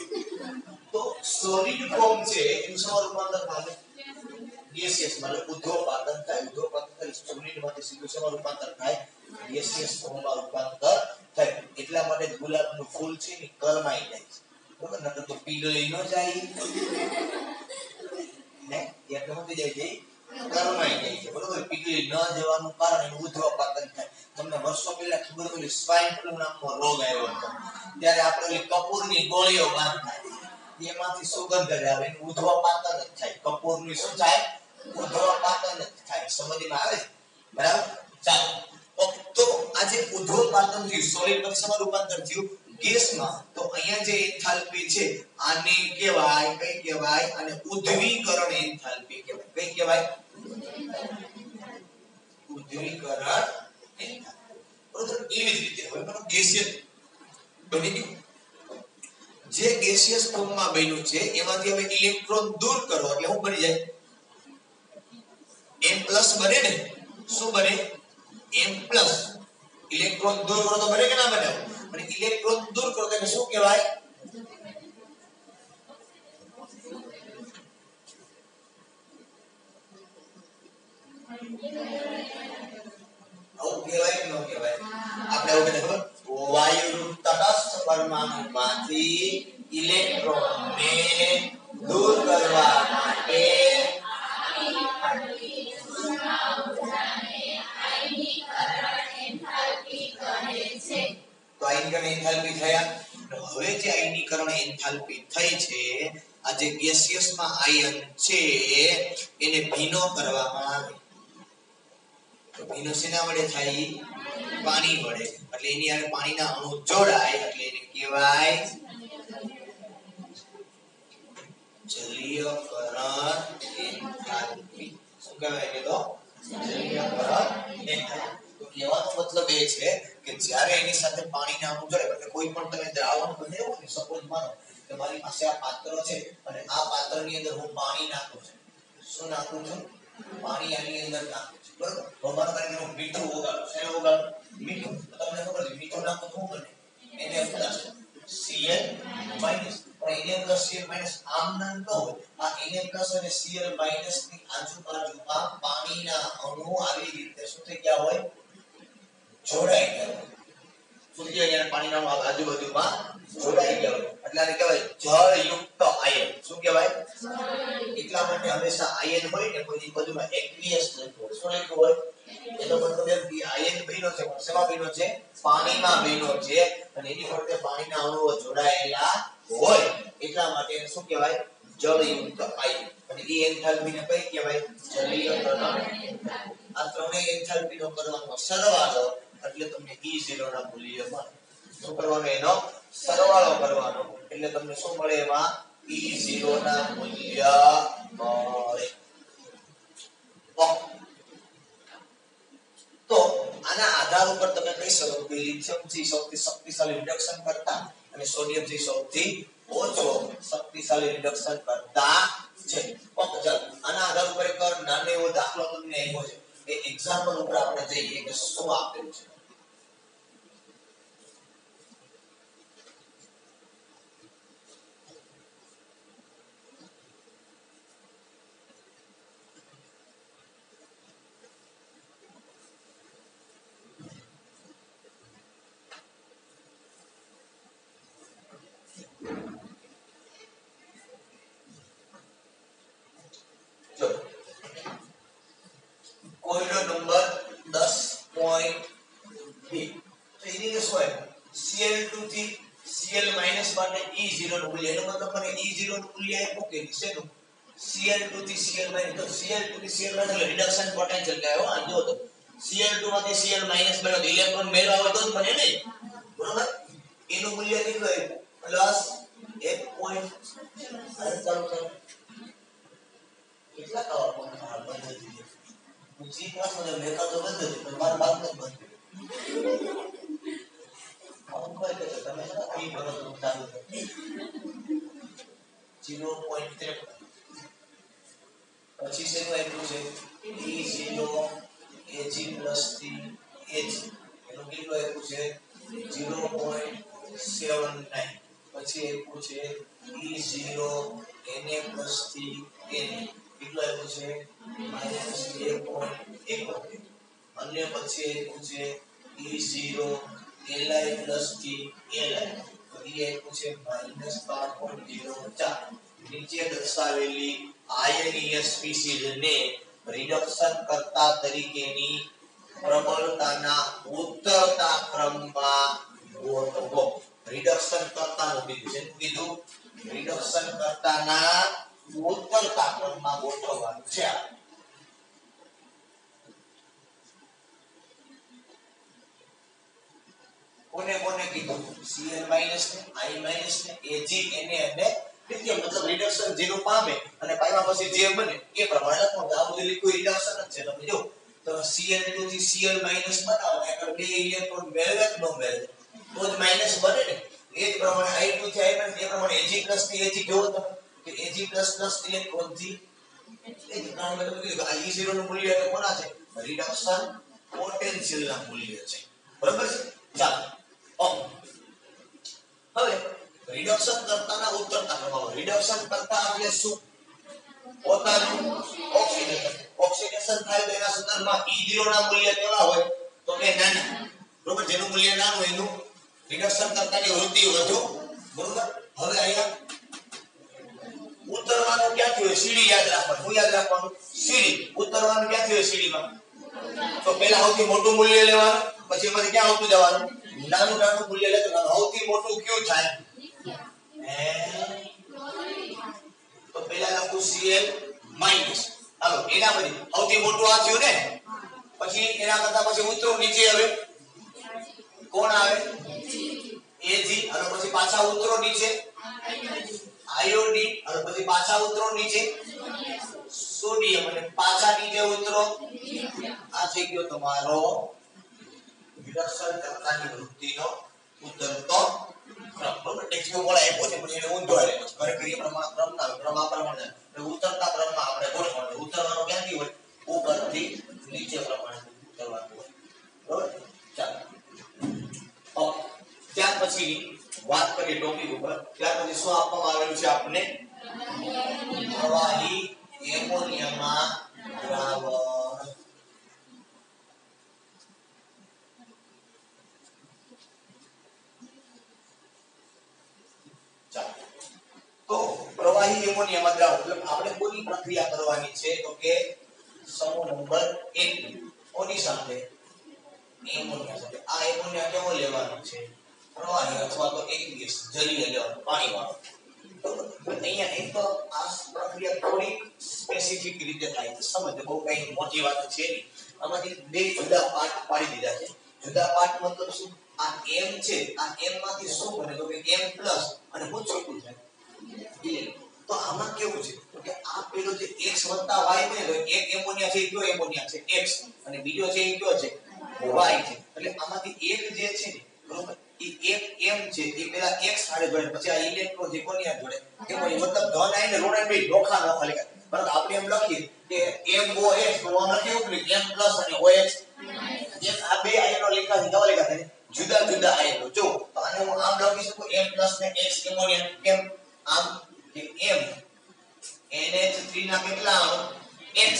તો સોલિડ ફોર્મ છે એનું શું રૂપાંતર પામે? ગેસિયસ માં ઉદ્ધવપાતન થાય. ઉદ્ધવપાતન થાય સોલિડ માંથી સીધું શું રૂપાંતર થાય? ગેસિયસ ફોર્મમાં રૂપાંતર થાય. એટલા માટે ગુલાબનું ફૂલ છે ને કરમાઈ જાય છે. બરોબર. નકર તો પીગળી ન જાય ને એટલે શું થઈ જાય છે? કરમાઈ જાય છે. બરોબર. પીગળી ન જવાનું કારણ એનું ઉદ્ધવપાતન થાય. તમને વર્ષો પહેલા ખબર હોય સ્વાઇન ફ્લૂ નામનો રોગ આવ્યો હતો ત્યારે આપણે કપૂરની ગોળીઓ બાંધતા એમાંથી સુગંધ જ આવે. એનું ઉદ્ધવપાતન જ થાય. કપૂરની શું થાય? ઉદ્ધવપાતન જ થાય. સમજમાં આવે છે? બરાબર. ચાલો તો આજે ઉદ્ધવપાતન થયું સોલિડ માંથી શેમાં રૂપાંતર થયું? ગેસમાં. તો અહીંયા જે એન્થાલ્પી છે આને કહેવાય કઈ કહેવાય? અને ઉદ્ધવીકરણ એન્થાલ્પી કહેવાય. કઈ કહેવાય? ઉદ્ધવીકરણ એન્થાલ્પી. બરોબર. એવી જ રીતે હવે મને ગેસિયસ બની ગયું. જે ગેસિયસ ફોર્મમાં બન્યું છે એમાંથી હવે ઇલેક્ટ્રોન દૂર કરો એટલે શું બની જાય? M+ બને ને? શું બને? M+. ઇલેક્ટ્રોન દૂર કરો તો બને કે ના બને? અને ઇલેક્ટ્રોન દૂર કરો તો શું કહેવાય? આવું કહેવાય કે ન કહેવાય? આપણે આવું કહેવાય ખબર? વાયુનું તટસ્થ પરમાણુમાંથી ઇલેક્ટ્રોનને દૂર કરવા માટે તો આયનીકરણ એન્થાલ્પી થયા. હવે જે આયનીકરણ એન્થાલ્પી થઈ છે આ જે ગેસિયસમાં આયન છે એને ભીનો કરવામાં આવે. તો ભીનો શેના વડે થાય? પાણી વડે. એટલે એની અંદર પાણીના અણુ જોડાય એટલે એને કહેવાય જલીયકરણ એન્થાલ્પી. શું કહેવાય? કે તો જલીયકરણ એન્થાલ્પી. તો કહેવાનો મતલબ એ છે કે જ્યારે એની સાથે પાણીના અણુ જોડે એટલે કોઈ પણ તમે દ્રાવણ બનાવ્યું ને સપોઝ માનો કે મારી પાસે આ પાત્ર છે અને આ પાત્રની અંદર હું પાણી નાખું છું શું નાખું છું પાણી આની અંદર નાખું છું બરોબર તો માનો કે હું મીઠું ઓગાળું છે ઓગાળું મીઠું તો તમને ખબર છે મીઠું નાખું તો શું બને એને પ્લસ Cl માઈનસ પણ એને પ્લસ Cl માઈનસ આમ ન હોય આ એને પ્લસ અને Cl માઈનસ ની આજુબાજુમાં પાણીના અણુ આવી રીતે શું થઈ ગયા હોય જોડાઈ ગયા શું થઈ ગયા પાણીના અણુ આજુબાજુમાં જોડાઈ ગયા હોય એટલે આને કહેવાય જળયુક્ત આયન શું કહેવાય એટલા માટે હંમેશા આયન હોય ને કોઈ બાજુમાં એક્વિયસ લખ્યું શું લખ્યું હોય એનો મતલબ એ કે આયન બન્યો છે પણ શેમાં બન્યો છે પાણીમાં બન્યો છે અને એની ફરતે પાણીના અણુઓ જોડાયેલા હોય એટલા માટે એને શું કહેવાય જળયુક્ત આયન અને એ એન્થાલ્પીને કઈ કહેવાય જલીય દ્રવણ આ ત્રણેય એન્થાલ્પીનો કરવાનો સરવાળો એટલે તમને E0 ના મૂલ્ય મળે શું કરવાનો એનો સરવાળો કરવાનો એટલે તમને શું મળે એમાં E0 ના મૂલ્ય મળે તો આના આધાર ઉપર તમે કહી શકો કે લિથિયમ છે સૌથી શક્તિશાળી રિડક્શન કરતા અને સોડિયમ છે સૌથી ઓછો શક્તિશાળી રિડક્શન કરતા છે ઓકે ચાલો આના આધાર ઉપર એક નાનો એવો દાખલો તમને આપ્યો છે એ એક્ઝામ્પલ ઉપર આપણે જઈએ કે શું આપેલું છે કોઈનો નંબર 10.2 તો એની કે શું Cl2 થી Cl- માટે E0 નું મૂલ્ય એનો મતલબ મને E0 નું મૂલ્ય આપ્યું કે શેનું Cl2 થી Cl- તો Cl2 થી Cl- એટલે રિડક્શન પોટેન્શિયલ કહેવાય આ જો તો Cl2 માંથી Cl- બન્યો તો ઇલેક્ટ્રોન મેળવવા હોય તો જ બને ને બરોબર એનું મૂલ્ય કેટલું આવ્યું પ્લસ 1. ચાલુ કરો કેટલા તાપમાન બંધ થઈ ગયું જી ક્લાસ માં લેતા તો બંધ થઈ પણ મારા બાપ નથી બંધ આવું કોઈ કે તમે આ ભરો તો ચાલુ 0.3 પછી શેનું આપ્યું છે E0 Ag થી Ag એનું કેટલું આપ્યું છે 0.79 પછી આપ્યું છે E0 Na થી Na કેટલું આપ્યું છે -1.1 અન્ય પછી આપ્યું છે E0 Li થી Li તો એ આપ્યું છે -12.04 નીચે દર્શાવેલી આયનીય સ્પીસીઝ ને રિડક્શન કરતા તરીકેની પ્રબળતાના ઉત્તરતા ક્રમમાં ગોઠવો રિડક્શન કરતાનું કીધું રિડક્શન કરતાના ઉત્તરતા ક્રમમાં ગોઠવવાનું છે કોને કીધું Cl- ને I- ને Ag Na અને લિથિયમ મતલબ રિડક્શન જેનું પામે અને પામ્યા પછી જે બને એ પ્રમાણે લખવાનું આ બધું લિક્વિડ રિડક્શન જ છે તમે જો તો Cl2 થી Cl- બનાવો એટલે બે ઇલેક્ટ્રોન મેળવે કે ન મેળવે તો જ માઈનસ બને ને એ જ પ્રમાણે I2 થી I- એ પ્રમાણે Ag+ થી Ag જોવો તમે કે Ag++ ઇલેક્ટ્રોન થી એ જ કારણ મેં કીધું કે E0 નું મૂલ્ય એટલે કોના છે રિડક્શન પોટેન્શિયલ ના મૂલ્ય છે બરાબર છે ચાલો હવે રિડક્શન કરતાના ઉત્તરતા ક્રમમાં રિડક્શન કરતા એટલે શું પોતાનું ઓક્સિડેશન થાય તો એના સંદર્ભમાં E0 ના મૂલ્ય કેવા હોય તો કે નાના બરોબર જેનું મૂલ્ય નાનું હોય એનું રિડક્શન કરતાની વૃદ્ધિ વધુ બરોબર હવે અહીંયા ઉત્તરવાનું ક્યાંથી હોય સીડી યાદ રાખવાનું શું યાદ રાખવાનું સીડી ઉત્તરવાનું ક્યાંથી હોય સીડીમાં તો પહેલા સૌથી મોટું મૂલ્ય લેવાનું પછી એમાંથી ક્યાં આવતું જવાનું નાનું મૂલ્ય લેતો સૌથી મોટું કયું થાય તો પહેલા લખું Cl- હાલો એના પછી સૌથી મોટું આ થયું ને પછી એના કરતા પછી ઉતરો નીચે આવે કોણ આવે Ag અને પછી પાછા ઉતરો નીચે આયોડીન અને પછી પાછા ઉતરો નીચે સોડિયમ અને પાછા નીચે ઉતરો આ થઈ ગયો તમારો વિકર્ષણ કરતાની વૃત્તિનો ઉતરતો ક્રમ. બરોબર, ટેક્સ્ટમાં બોલા આપ્યો છે પણ એને ઊંધો આપ્યો છે. ખરેખર એ પ્રમાણે ક્રમ ના ક્રમ આ પ્રમાણે ઉતરતા ક્રમમાં આપણે ગોઠવવાનું. ઉતરવાનો ક્યાંથી હોય? ઉપરથી નીચે પ્રમાણે ઉતરવાનું હોય. બરોબર, ચાલો. ઓકે, ત્યાર પછી વાત કરીએ ટોપિક ઉપર. ત્યાર પછી શું આપવામાં આવેલું છે આપણને? પ્રવાહી એમોનિયામાં દ્રાવણ. તો પ્રવાહી એમોનિયામાં દ્રાવણ એટલે આપણે કોની પ્રક્રિયા કરવાની છે? તો કે સમૂહ નંબર 1 કોની સાથે? એમોનિયા સાથે. આ એમોનિયા કેવો લેવાનો છે? પ્રવાહી અથવા તો એકવીસ જલીય લેવાનો, પાણી વાળો. અહીંયા એક તો આ પ્રક્રિયા થોડી સ્પેસિફિક રીતે થાય છે. સમજો, બહુ કઈ મોટી વાત છે નહીં. આમાંથી બે જુદા પાર્ટ પાડી દીધા છે. જુદા પાર્ટ મતલબ શું? આ m છે, આ m માંથી શું બને? તો કે m પ્લસ અને શું છૂટું થાય? તો આમાં કેવું છે કે આ પેલો જે x y બને તો એક એમોનિયા છે, કયો એમોનિયા છે? x, અને બીજો છે એ કયો છે? y છે. એટલે આમાંથી એક જે છે ને, બરોબર, એ એક m છે એ પેલા x સાથે જોડે, પછી આ ઇલેક્ટ્રોન જે કોની આ જોડે? એમોનિયા. મતલબ ધન આઈને ઋણ આઈને બે નોખા નોખા લખા. પરંતુ આપણે એમ લખીએ કે MOH તો આમ લખીએ કે m પ્લસ અને OH. એક આ બે આયનો લેખા છે, કેવા લેખા છે? જુદા જુદા આયનો. જો તો આને હું આમ લખી શકું m પ્લસ ને x એમોનિયા. કેમ? આમ કે m NH3 ના કેટલા અણુ? x.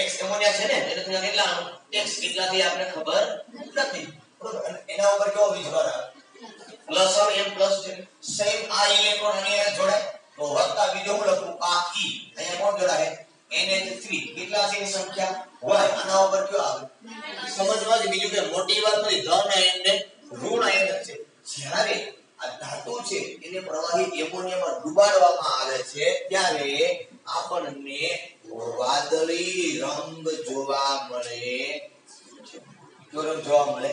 x એમોનિયા છે ને, એટલે તેના કેટલા અણુ? x. કેટલાથી આપણે ખબર નથી. બરોબર, એના ઉપર કેવો વીજભાર આવે? પ્લસ આવે. m પ્લસ છે. સેમ આ ઇલેક્ટ્રોન અહીંયા જોડાય તો વત્તા બીજો હું લખું આ e. અહીંયા કોણ જોડાય? NH3. કેટલા છે એની સંખ્યા? y. આના ઉપર કયો આવે? સમજવા જ બીજું કે મોટી વાત નથી. ધન આયન ને ઋણ આયન છે. જ્યારે આ ધાતુ છે એને પ્રવાહી એમોનિયામાં ડુબાડવામાં આવે છે ત્યારે આપણને વાદળી રંગ જોવા મળે છે. કયો રંગ જોવા મળે?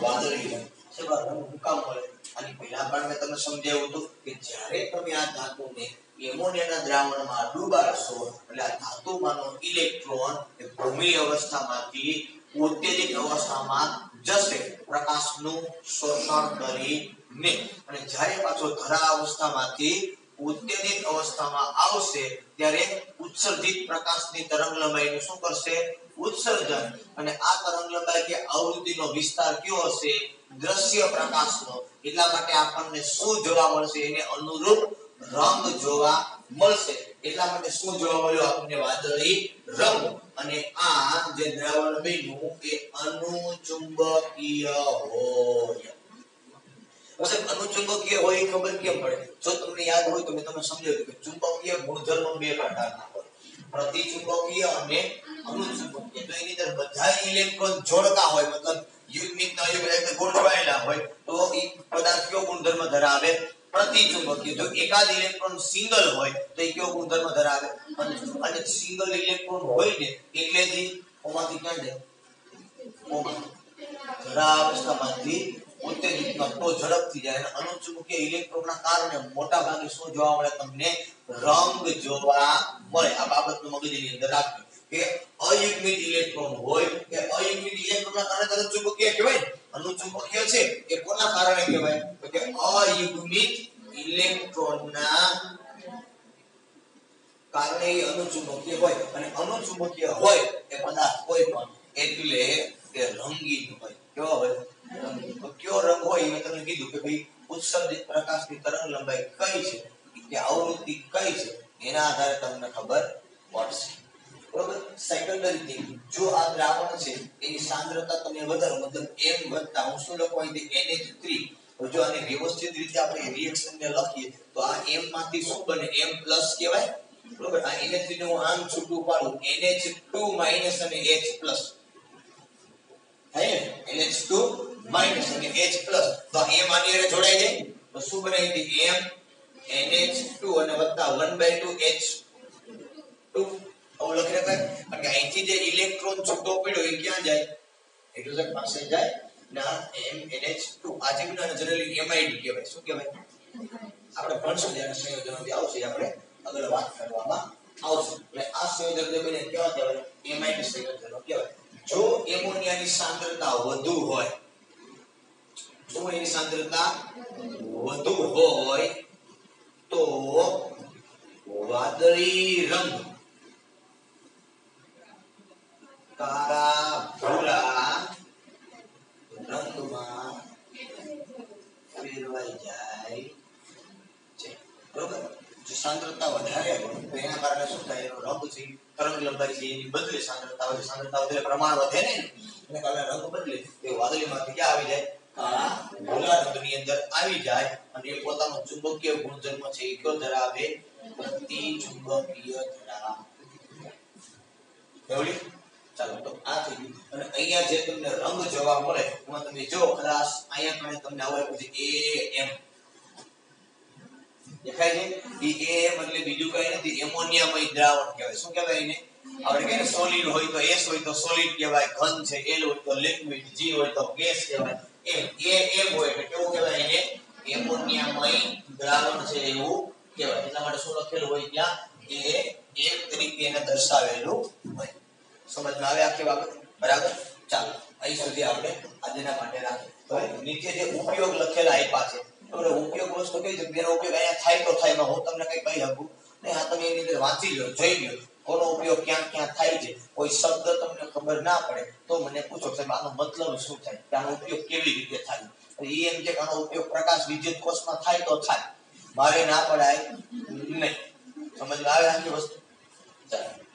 વાદળી રંગ. શેમાં રંગ હુકામ મળે? અને પહેલા પણ મેં તમને સમજાવ્યું હતું કે જ્યારે તમે આ ધાતુને એમોનિયાના દ્રાવણમાં ડુબાડશો એટલે આ ધાતુમાંનો ઇલેક્ટ્રોન એ ભૂમિ અવસ્થામાંથી ઉત્તેજિત અવસ્થામાં જશે પ્રકાશનું શોષણ કરીને, અને જ્યારે પાછો ધરા અવસ્થામાંથી ઉત્તેજિત અવસ્થામાં આવશે ત્યારે ઉત્સર્જિત પ્રકાશની તરંગલંબાઈનું શું કરશે? ઉત્સર્જન. અને આ તરંગલંબાઈ કે આવૃત્તિનો વિસ્તાર કયો હશે? દ્રશ્ય પ્રકાશનો. એટલા માટે આપણને શું જોવા મળશે? એને અનુરૂપ રંગ જોવા મળશે. એટલા માટે શું જોવા મળ્યું આપણને? વાદળી રંગ. અને આ જે દ્રાવણ બન્યું એ અનુચુંબકીય હોય. હવે અનુચુંબકીય હોય એ ખબર કેમ પડે? જો તમને યાદ હોય તો મેં તમને સમજાવ્યું કે ચુંબકીય ગુણધર્મ બે પ્રકારના હોય, પ્રતિચુંબકીય અને અનુચુંબકીય. તો એની અંદર બધા ઇલેક્ટ્રોન જોડતા હોય, મતલબ યુગ્મિકના યુગ્મ ગોઠવાયેલા હોય તો એ પદાર્થ કયો ગુણધર્મ ધરાવે? પ્રતિચુંબકીય. જો એકાદ ઇલેક્ટ્રોન સિંગલ હોય તો એ કયો ગુણધર્મ ધરાવે? અને સિંગલ ઇલેક્ટ્રોન હોય ને એટલેથી ઓમાંથી ક્યાં જાય? ધરા અવસ્થામાંથી ઉત્તેજિતમાં તો ઝડપથી જાય. અને અનુચુંબકીય ઇલેક્ટ્રોનના કારણે મોટા ભાગે શું જોવા મળે? તમને રંગ જોવા મળે. આ બાબતનું મગજની અંદર રાખજો કે અયુગ્મિત ઇલેક્ટ્રોન હોય કે અયુગ્મિત ઇલેક્ટ્રોનના કારણે અનુચુંબકીય કહેવાય. અનુચુંબકીય છે એ કોના કારણે કહેવાય? તો કે અયુગ્મિત ઇલેક્ટ્રોનના કારણે એ અનુચુંબકીય હોય. અને અનુચુંબકીય હોય એ પદાર્થ કોઈ પણ એટલે કે રંગીન હોય. કેવો હોય? તો કયો રંગ હોય મેં તમને કીધું કે ભાઈ ઉત્સર્જિત પ્રકાશની તરંગલંબાઈ કઈ છે કે આવૃત્તિ કઈ છે એના આધારે તમને ખબર પડશે. બરોબર, સેકન્ડરી થિંગ, જો આ દ્રાવણ છે એની સાંદ્રતા તમે વધારો, મતલબ m વધતા, હું શું લખું અહીંથી NH3, તો જો આને વ્યવસ્થિત રીતે આપણે રિએક્શન ને લખીએ તો આ m માંથી શું બને? m પ્લસ કહેવાય. બરોબર, આ NH3 ને હું આમ છૂટું પાડું NH2 માઈનસ અને H પ્લસ થાય ને, NH2 માઈનસ અને H પ્લસ. તો m આની સાથે જોડાઈ જાય તો શું બને? અહીંથી m NH2 અને વત્તા 1/2 H2 આવું લખી શકાય. કારણ કે અહીંથી જે ઇલેક્ટ્રોન છૂટો પડ્યો એ ક્યાં જાય? હાઇડ્રોજન પાસે જાય. ને આ NH2 આ જે જનરલી MID કહેવાય. શું કહેવાય? આપણે ભણશું જ્યારે સંયોજનો જે આવશે આપણે આગળ વાત કરવામાં આવશે. એટલે આ સંયોજન જે બને કેવા કહેવાય? MID સંયોજનો કહેવાય. જો એમોનિયાની સાંદ્રતા વધુ હોય શું એની સાંદ્રતા વધુ હોય તો વાદળી રંગ કાળા ભૂરા રંગમાં ફેરવાઈ જાય છે બરોબર જો સાંદ્રતા વધારે હોય તો એના કારણે શું થાય એનો રંગ છે તરંગ લંબાઈ છે એની બદલે સાંદ્રતા વધે પ્રમાણ વધે ને એને કારણે રંગ બદલે તે વાદળીમાંથી ક્યાં આવી જાય કાળા ભૂરા રંગની અંદર આવી જાય અને એ પોતાનો ચુંબકીય ગુણધર્મ છે એ કયો ધરાવે પ્રતિચુંબકીય ધરાવે એવડી ચાલો તો આ થઈ ગયું અને અહીંયા જે તમને રંગ જોવા મળે એમાં તમે જો ખાસ અહીંયા કણે તમને આવે છે AM દેખાય છે AM એટલે બીજું કઈ નથી એમોનિયામય દ્રાવણ કહેવાય શું કહેવાય એને આપણે કહીએ સોલિડ હોય તો S હોય તો સોલિડ કહેવાય ઘન છે L હોય તો લિક્વિડ G હોય તો ગેસ કહેવાય M હોય એટલે કેવું કહેવાય એને એમોનિયામય દ્રાવણ છે એવું કહેવાય એટલા માટે શું લખેલું હોય ત્યાં AM તરીકે એને દર્શાવેલું હોય સમજમાં આવે આખી બાબત બરાબર ચાલો અહીં સુધી આપણે આજના માટે રાખીએ હવે નીચે જે ઉપયોગ લખેલા આપ્યા છે બરાબર ઉપયોગ વસ્તુ કઈ છે બેનો ઉપયોગ અહીંયા થાય તો થાય હું તમને કઈ કહી શકું ને આ તમે એની અંદર વાંચી લો જોઈ લો કોનો ઉપયોગ ક્યાં ક્યાં થાય છે કોઈ શબ્દ તમને ખબર ના પડે તો મને પૂછો સાહેબ આનો મતલબ શું થાય કે આનો ઉપયોગ કેવી રીતે થાય એમ કે આનો ઉપયોગ પ્રકાશ વિદ્યુત કોષમાં થાય તો થાય મારે ના પડાય નહીં સમજમાં આવે આખી વસ્તુ ચાલો